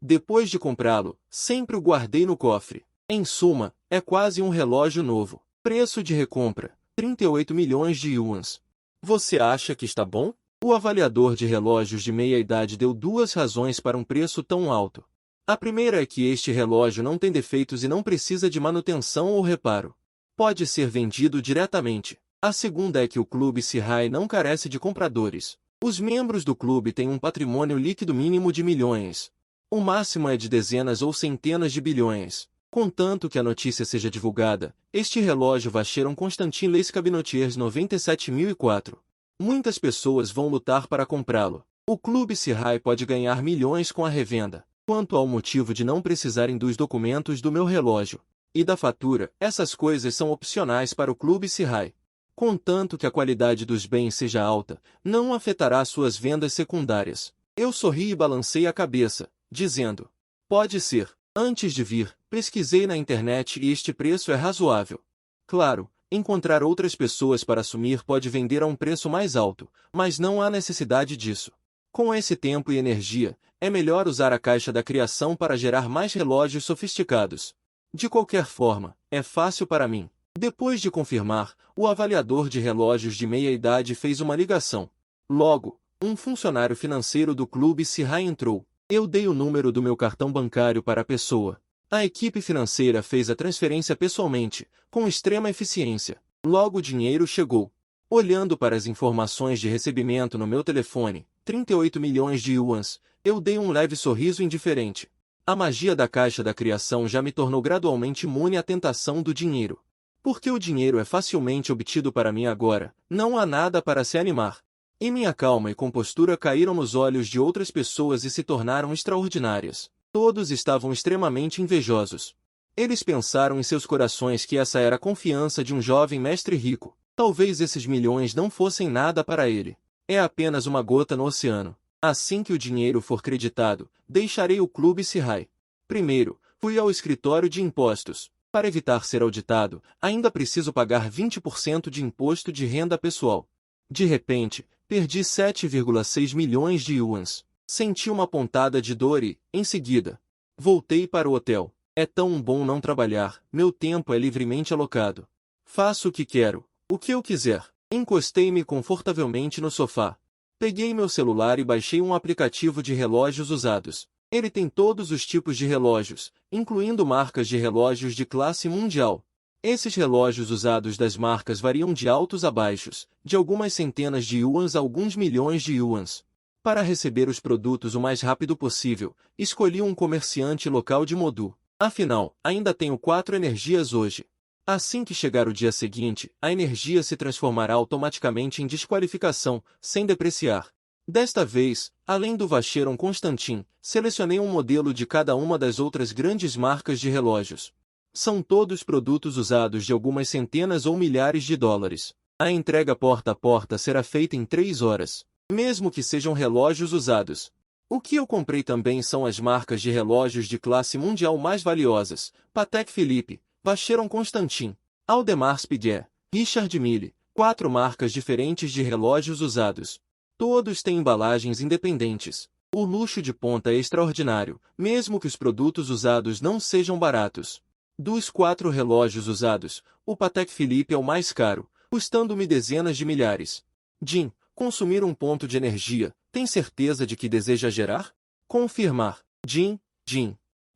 Depois de comprá-lo, sempre o guardei no cofre. Em suma, é quase um relógio novo. Preço de recompra: 38 milhões de yuans. Você acha que está bom? O avaliador de relógios de meia-idade deu 2 razões para um preço tão alto. A primeira é que este relógio não tem defeitos e não precisa de manutenção ou reparo. Pode ser vendido diretamente. A segunda é que o Clube Sihai não carece de compradores. Os membros do clube têm um patrimônio líquido mínimo de milhões. O máximo é de dezenas ou centenas de bilhões. Contanto que a notícia seja divulgada, este relógio Vacheron Constantin Les Cabinotiers 97.004. Muitas pessoas vão lutar para comprá-lo. O Clube Sihai pode ganhar milhões com a revenda. Quanto ao motivo de não precisarem dos documentos do meu relógio e da fatura, essas coisas são opcionais para o Clube Sihai. Contanto que a qualidade dos bens seja alta, não afetará suas vendas secundárias. Eu sorri e balancei a cabeça, dizendo: pode ser. Antes de vir, pesquisei na internet e este preço é razoável. Claro, encontrar outras pessoas para assumir pode vender a um preço mais alto, mas não há necessidade disso. Com esse tempo e energia, é melhor usar a caixa da criação para gerar mais relógios sofisticados. De qualquer forma, é fácil para mim. Depois de confirmar, o avaliador de relógios de meia-idade fez uma ligação. Logo, um funcionário financeiro do Clube Sihai entrou. Eu dei o número do meu cartão bancário para a pessoa. A equipe financeira fez a transferência pessoalmente, com extrema eficiência. Logo o dinheiro chegou. Olhando para as informações de recebimento no meu telefone, 38 milhões de yuans, eu dei um leve sorriso indiferente. A magia da caixa da criação já me tornou gradualmente imune à tentação do dinheiro. Porque o dinheiro é facilmente obtido para mim agora, não há nada para se animar. E minha calma e compostura caíram nos olhos de outras pessoas e se tornaram extraordinárias. Todos estavam extremamente invejosos. Eles pensaram em seus corações que essa era a confiança de um jovem mestre rico. Talvez esses milhões não fossem nada para ele. É apenas uma gota no oceano. Assim que o dinheiro for creditado, deixarei o Clube Sihai. Primeiro, fui ao escritório de impostos. Para evitar ser auditado, ainda preciso pagar 20% de imposto de renda pessoal. De repente, perdi 7,6 milhões de yuans. Senti uma pontada de dor e, em seguida, voltei para o hotel. É tão bom não trabalhar, meu tempo é livremente alocado. Faço o que quero, o que eu quiser. Encostei-me confortavelmente no sofá. Peguei meu celular e baixei um aplicativo de relógios usados. Ele tem todos os tipos de relógios, incluindo marcas de relógios de classe mundial. Esses relógios usados das marcas variam de altos a baixos, de algumas centenas de yuans a alguns milhões de yuans. Para receber os produtos o mais rápido possível, escolhi um comerciante local de Modu. Afinal, ainda tenho 4 energias hoje. Assim que chegar o dia seguinte, a energia se transformará automaticamente em desqualificação, sem depreciar. Desta vez, além do Vacheron Constantin, selecionei um modelo de cada uma das outras grandes marcas de relógios. São todos produtos usados de algumas centenas ou milhares de dólares. A entrega porta a porta será feita em 3 horas, mesmo que sejam relógios usados. O que eu comprei também são as marcas de relógios de classe mundial mais valiosas: Patek Philippe, Vacheron Constantin, Audemars Piguet, Richard Mille, 4 marcas diferentes de relógios usados. Todos têm embalagens independentes. O luxo de ponta é extraordinário, mesmo que os produtos usados não sejam baratos. Dos 4 relógios usados, o Patek Philippe é o mais caro, custando-me dezenas de milhares. Jim, consumir um ponto de energia, tem certeza de que deseja gerar? Confirmar. Jim.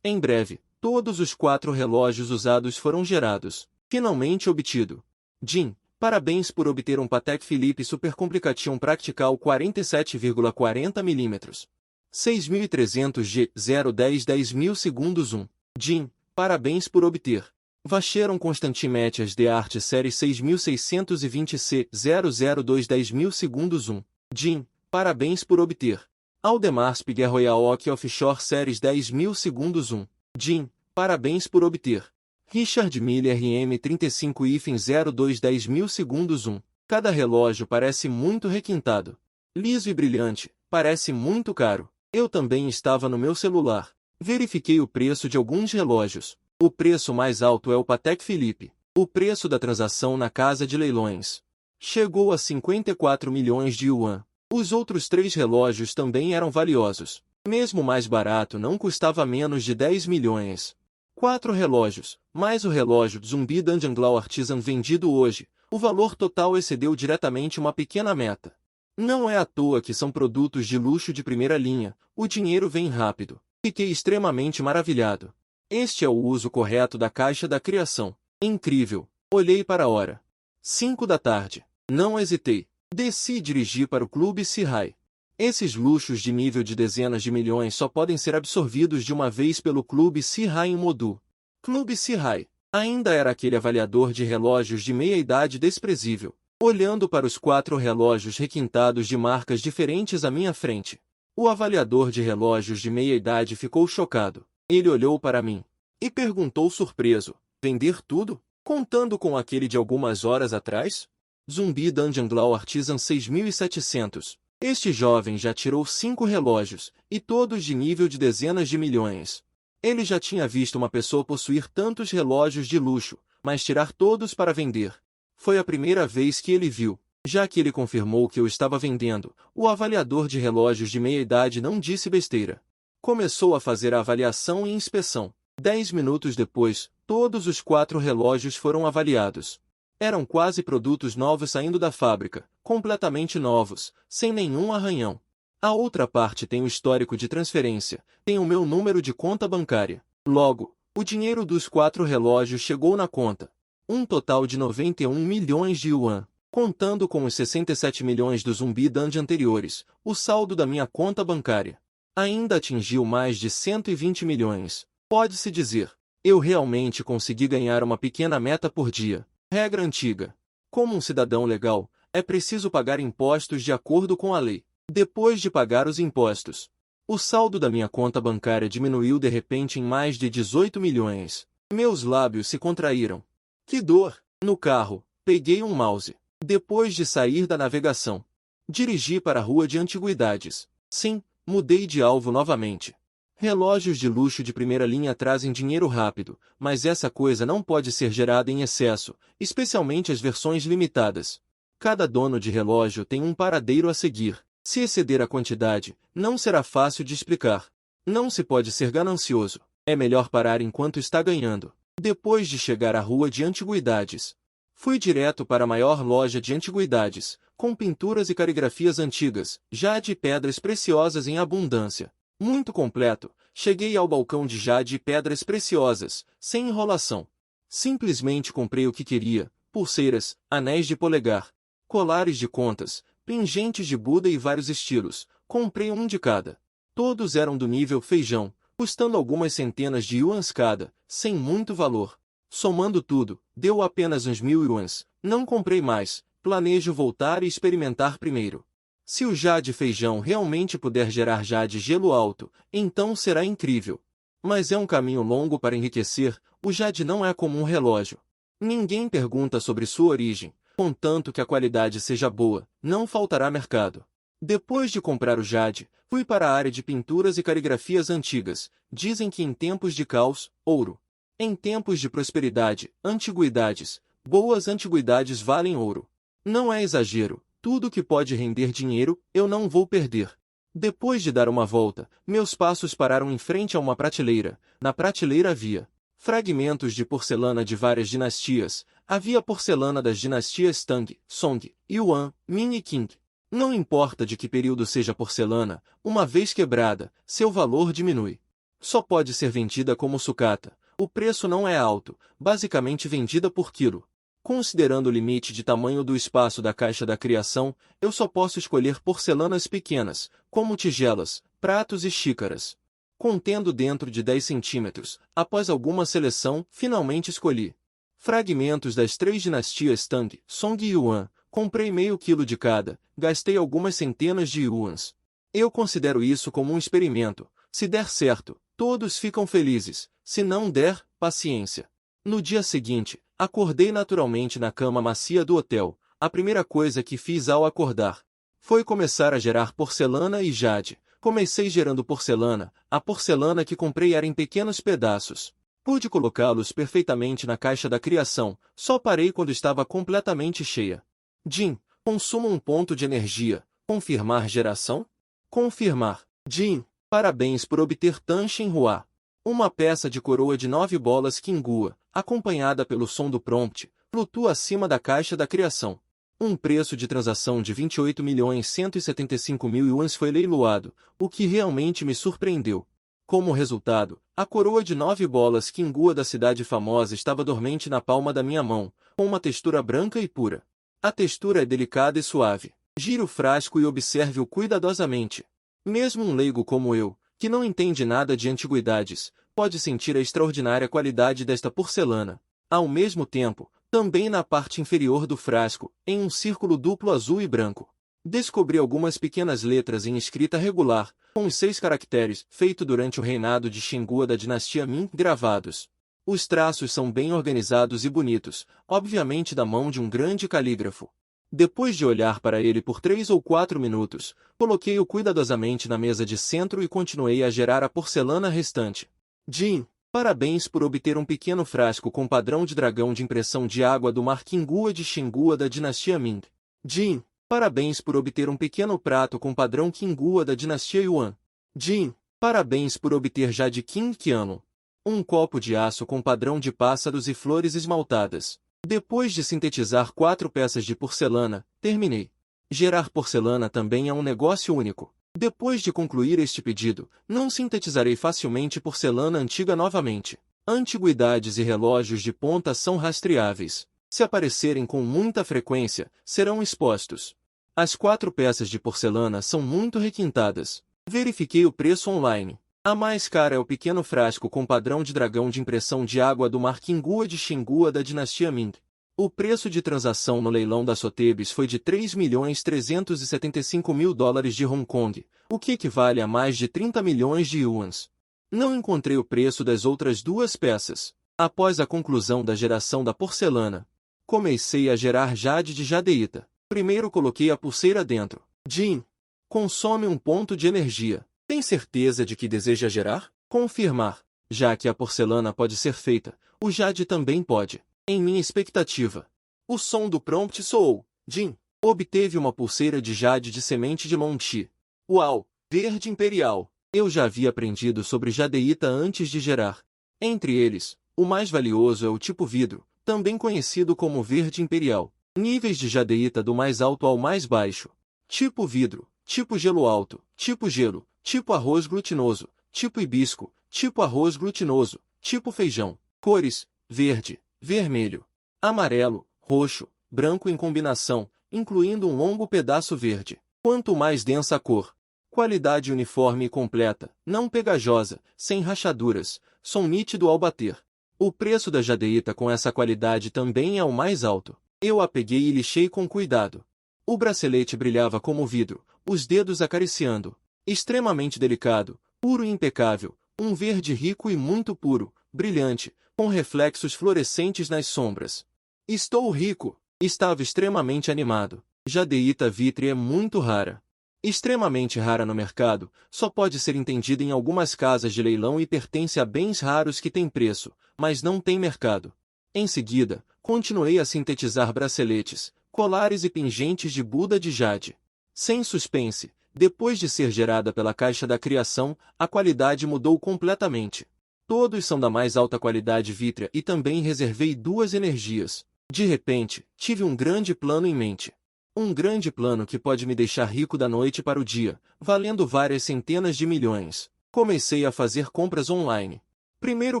Em breve, todos os 4 relógios usados foram gerados. Finalmente obtido. Jim, parabéns por obter um Patek Philippe Super Complication Practical 47,40 mm. 6300 G 010 10.000 segundos 1. Jim, parabéns por obter. Vacheron Constantin Metias de Arte Série 6620 C002 10.000 segundos 1. Jim, parabéns por obter. Aldemar Spiger Royal Oak Offshore Series 10.000 segundos 1. Jim, parabéns por obter. Richard Miller IM35-02 10.000 segundos 1. Cada relógio parece muito requintado. Liso e brilhante, parece muito caro. Eu também estava no meu celular. Verifiquei o preço de alguns relógios. O preço mais alto é o Patek Philippe. O preço da transação na casa de leilões chegou a 54 milhões de yuan. Os outros 3 relógios também eram valiosos. Mesmo o mais barato não custava menos de 10 milhões. 4 relógios, mais o relógio Zumbi Danjanglaw Artisan vendido hoje, o valor total excedeu diretamente uma pequena meta. Não é à toa que são produtos de luxo de primeira linha, o dinheiro vem rápido. Fiquei extremamente maravilhado. Este é o uso correto da caixa da criação. Incrível. Olhei para a hora. 5 da tarde. Não hesitei. Desci e dirigi para o Clube Sihai. Esses luxos de nível de dezenas de milhões só podem ser absorvidos de uma vez pelo Clube Sihai em Modu. Clube Sihai. Ainda era aquele avaliador de relógios de meia-idade desprezível, olhando para os 4 relógios requintados de marcas diferentes à minha frente. O avaliador de relógios de meia-idade ficou chocado. Ele olhou para mim e perguntou surpreso: vender tudo? Contando com aquele de algumas horas atrás? Zumbi Danjanglaw Artisan 6700. Este jovem já tirou 5 relógios, e todos de nível de dezenas de milhões. Ele já tinha visto uma pessoa possuir tantos relógios de luxo, mas tirar todos para vender. Foi a primeira vez que ele viu. Já que ele confirmou que eu estava vendendo, o avaliador de relógios de meia-idade não disse besteira. Começou a fazer a avaliação e inspeção. 10 minutos depois, todos os 4 relógios foram avaliados. Eram quase produtos novos saindo da fábrica, completamente novos, sem nenhum arranhão. A outra parte tem o histórico de transferência, tem o meu número de conta bancária. Logo, o dinheiro dos 4 relógios chegou na conta. Um total de 91 milhões de yuan. Contando com os 67 milhões do Zumbi Dandy anteriores, o saldo da minha conta bancária ainda atingiu mais de 120 milhões. Pode-se dizer, eu realmente consegui ganhar uma pequena meta por dia. Regra antiga. Como um cidadão legal, é preciso pagar impostos de acordo com a lei. Depois de pagar os impostos, o saldo da minha conta bancária diminuiu de repente em mais de 18 milhões. Meus lábios se contraíram. Que dor! No carro, peguei um mouse. Depois de sair da navegação, dirigi para a rua de antiguidades. Sim, mudei de alvo novamente. Relógios de luxo de primeira linha trazem dinheiro rápido, mas essa coisa não pode ser gerada em excesso, especialmente as versões limitadas. Cada dono de relógio tem um paradeiro a seguir. Se exceder a quantidade, não será fácil de explicar. Não se pode ser ganancioso. É melhor parar enquanto está ganhando. Depois de chegar à rua de antiguidades, fui direto para a maior loja de antiguidades, com pinturas e caligrafias antigas, jade e pedras preciosas em abundância. Muito completo, cheguei ao balcão de jade e pedras preciosas, sem enrolação. Simplesmente comprei o que queria: pulseiras, anéis de polegar, colares de contas, pingentes de Buda e vários estilos. Comprei um de cada. Todos eram do nível feijão, custando algumas centenas de yuans cada, sem muito valor. Somando tudo, deu apenas uns 1.000 yuans. Não comprei mais, planejo voltar e experimentar primeiro. Se o jade feijão realmente puder gerar jade gelo alto, então será incrível. Mas é um caminho longo para enriquecer. O jade não é como um relógio. Ninguém pergunta sobre sua origem, contanto que a qualidade seja boa, não faltará mercado. Depois de comprar o jade, fui para a área de pinturas e caligrafias antigas. Dizem que em tempos de caos, ouro. Em tempos de prosperidade, antiguidades, boas antiguidades valem ouro. Não é exagero, tudo que pode render dinheiro, eu não vou perder. Depois de dar uma volta, meus passos pararam em frente a uma prateleira. Na prateleira havia fragmentos de porcelana de várias dinastias. Havia porcelana das dinastias Tang, Song, Yuan, Ming e Qing. Não importa de que período seja a porcelana, uma vez quebrada, seu valor diminui. Só pode ser vendida como sucata. O preço não é alto, basicamente vendida por quilo. Considerando o limite de tamanho do espaço da caixa da criação, eu só posso escolher porcelanas pequenas, como tigelas, pratos e xícaras. contendo dentro de 10 centímetros. Após alguma seleção, finalmente escolhi fragmentos das 3 dinastias Tang, Song e Yuan. Comprei meio quilo de cada, gastei algumas centenas de yuans. Eu considero isso como um experimento. Se der certo, todos ficam felizes. Se não der, paciência. No dia seguinte, acordei naturalmente na cama macia do hotel. A primeira coisa que fiz ao acordar foi começar a gerar porcelana e jade. Comecei gerando porcelana. A porcelana que comprei era em pequenos pedaços. Pude colocá-los perfeitamente na caixa da criação. Só parei quando estava completamente cheia. Jin, consumo 1 ponto de energia. Confirmar geração? Confirmar. Jin, parabéns por obter Tan Shenhua. Uma peça de coroa de 9 bolas Qingua, acompanhada pelo som do prompt, flutua acima da caixa da criação. Um preço de transação de 28.175.000 yuans foi leiloado, o que realmente me surpreendeu. Como resultado, a coroa de 9 bolas Qingua da cidade famosa estava dormente na palma da minha mão, com uma textura branca e pura. A textura é delicada e suave. Gire o frasco e observe-o cuidadosamente. Mesmo um leigo como eu, que não entende nada de antiguidades, pode sentir a extraordinária qualidade desta porcelana. Ao mesmo tempo, também na parte inferior do frasco, em um círculo duplo azul e branco, descobri algumas pequenas letras em escrita regular, com os 6 caracteres, feito durante o reinado de Shenhua da dinastia Ming, gravados. Os traços são bem organizados e bonitos, obviamente da mão de um grande calígrafo. Depois de olhar para ele por 3 ou 4 minutos, coloquei-o cuidadosamente na mesa de centro e continuei a gerar a porcelana restante. Jin, parabéns por obter um pequeno frasco com padrão de dragão de impressão de água do mar Qingua de Shenhua da dinastia Ming. Jin, parabéns por obter um pequeno prato com padrão Qingua da dinastia Yuan. Jin, parabéns por obter Jade King Qianlong. Um copo de aço com padrão de pássaros e flores esmaltadas. Depois de sintetizar 4 peças de porcelana, terminei. Gerar porcelana também é um negócio único. Depois de concluir este pedido, não sintetizarei facilmente porcelana antiga novamente. Antiguidades e relógios de ponta são rastreáveis. Se aparecerem com muita frequência, serão expostos. As 4 peças de porcelana são muito requintadas. Verifiquei o preço online. A mais cara é o pequeno frasco com padrão de dragão de impressão de água do mar Qingua de Shenhua da dinastia Ming. O preço de transação no leilão da Sotheby's foi de 3.375.000 dólares de Hong Kong, o que equivale a mais de 30 milhões de yuans. Não encontrei o preço das outras 2 peças. Após a conclusão da geração da porcelana, comecei a gerar jade de jadeíta. Primeiro coloquei a pulseira dentro. Jin, consome 1 ponto de energia. Tem certeza de que deseja gerar? Confirmar. Já que a porcelana pode ser feita, o jade também pode. Em minha expectativa. O som do prompt soou. Jin, obteve uma pulseira de jade de semente de Longxi. Uau! Verde imperial. Eu já havia aprendido sobre jadeíta antes de gerar. Entre eles, o mais valioso é o tipo vidro, também conhecido como verde imperial. Níveis de jadeíta do mais alto ao mais baixo. Tipo vidro, tipo gelo alto, tipo gelo, tipo arroz glutinoso, tipo hibisco, tipo arroz glutinoso, tipo feijão. Cores: verde, vermelho, amarelo, roxo, branco em combinação, incluindo um longo pedaço verde. Quanto mais densa a cor, qualidade uniforme e completa, não pegajosa, sem rachaduras, som nítido ao bater. O preço da jadeíta com essa qualidade também é o mais alto. Eu a peguei e lixei com cuidado. O bracelete brilhava como vidro, os dedos acariciando. Extremamente delicado, puro e impecável, um verde rico e muito puro, brilhante, com reflexos fluorescentes nas sombras. Estou rico! Estava extremamente animado. Jadeíta vítrea é muito rara. Extremamente rara no mercado, só pode ser entendida em algumas casas de leilão e pertence a bens raros que têm preço, mas não tem mercado. Em seguida, continuei a sintetizar braceletes, colares e pingentes de Buda de jade. Sem suspense, depois de ser gerada pela caixa da criação, a qualidade mudou completamente. Todos são da mais alta qualidade vítrea e também reservei 2 energias. De repente, tive um grande plano em mente. Um grande plano que pode me deixar rico da noite para o dia, valendo várias centenas de milhões. Comecei a fazer compras online. Primeiro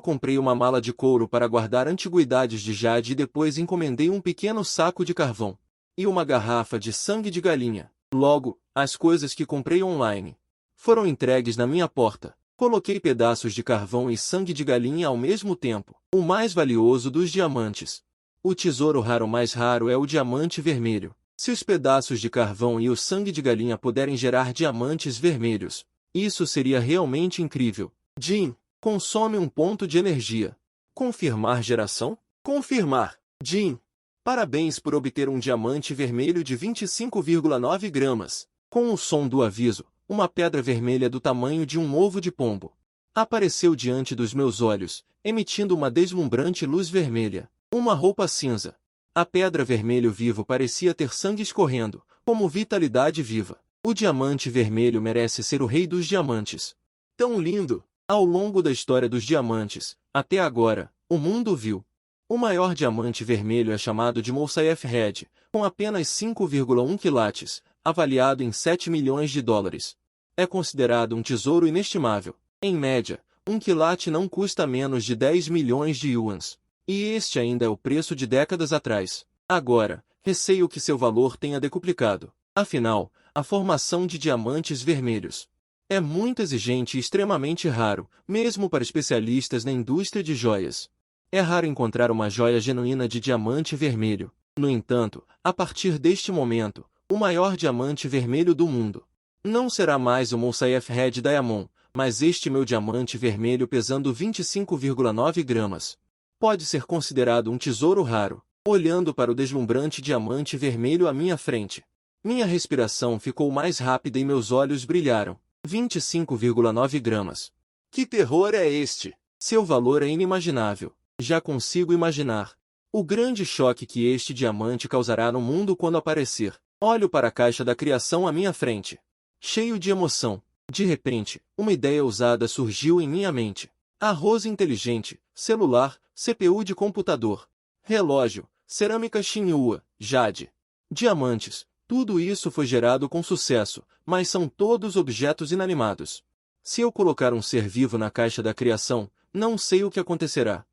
comprei uma mala de couro para guardar antiguidades de jade e depois encomendei um pequeno saco de carvão. E uma garrafa de sangue de galinha. Logo, as coisas que comprei online foram entregues na minha porta. Coloquei pedaços de carvão e sangue de galinha ao mesmo tempo. O mais valioso dos diamantes. O tesouro raro mais raro é o diamante vermelho. Se os pedaços de carvão e o sangue de galinha puderem gerar diamantes vermelhos, isso seria realmente incrível. Jim, consome um ponto de energia. Confirmar geração? Confirmar. Jim, parabéns por obter um diamante vermelho de 25,9 gramas. Com o som do aviso, uma pedra vermelha do tamanho de um ovo de pombo apareceu diante dos meus olhos, emitindo uma deslumbrante luz vermelha. Uma roupa cinza. A pedra vermelho vivo parecia ter sangue escorrendo, como vitalidade viva. O diamante vermelho merece ser o rei dos diamantes. Tão lindo! Ao longo da história dos diamantes, até agora, o mundo viu. O maior diamante vermelho é chamado de Moussaieff Red, com apenas 5,1 quilates, avaliado em 7 milhões de dólares. É considerado um tesouro inestimável. Em média, um quilate não custa menos de 10 milhões de yuans. E este ainda é o preço de décadas atrás. Agora, receio que seu valor tenha decuplicado. Afinal, a formação de diamantes vermelhos é muito exigente e extremamente raro, mesmo para especialistas na indústria de joias. É raro encontrar uma joia genuína de diamante vermelho. No entanto, a partir deste momento, o maior diamante vermelho do mundo não será mais o Moussaieff Red Diamond, mas este meu diamante vermelho pesando 25,9 gramas. Pode ser considerado um tesouro raro. Olhando para o deslumbrante diamante vermelho à minha frente, minha respiração ficou mais rápida e meus olhos brilharam. 25,9 gramas. Que terror é este? Seu valor é inimaginável. Já consigo imaginar o grande choque que este diamante causará no mundo quando aparecer. Olho para a caixa da criação à minha frente, cheio de emoção. De repente, uma ideia ousada surgiu em minha mente. Arroz inteligente, celular, CPU de computador, relógio, cerâmica Xinhua, jade, diamantes. Tudo isso foi gerado com sucesso, mas são todos objetos inanimados. Se eu colocar um ser vivo na caixa da criação, não sei o que acontecerá.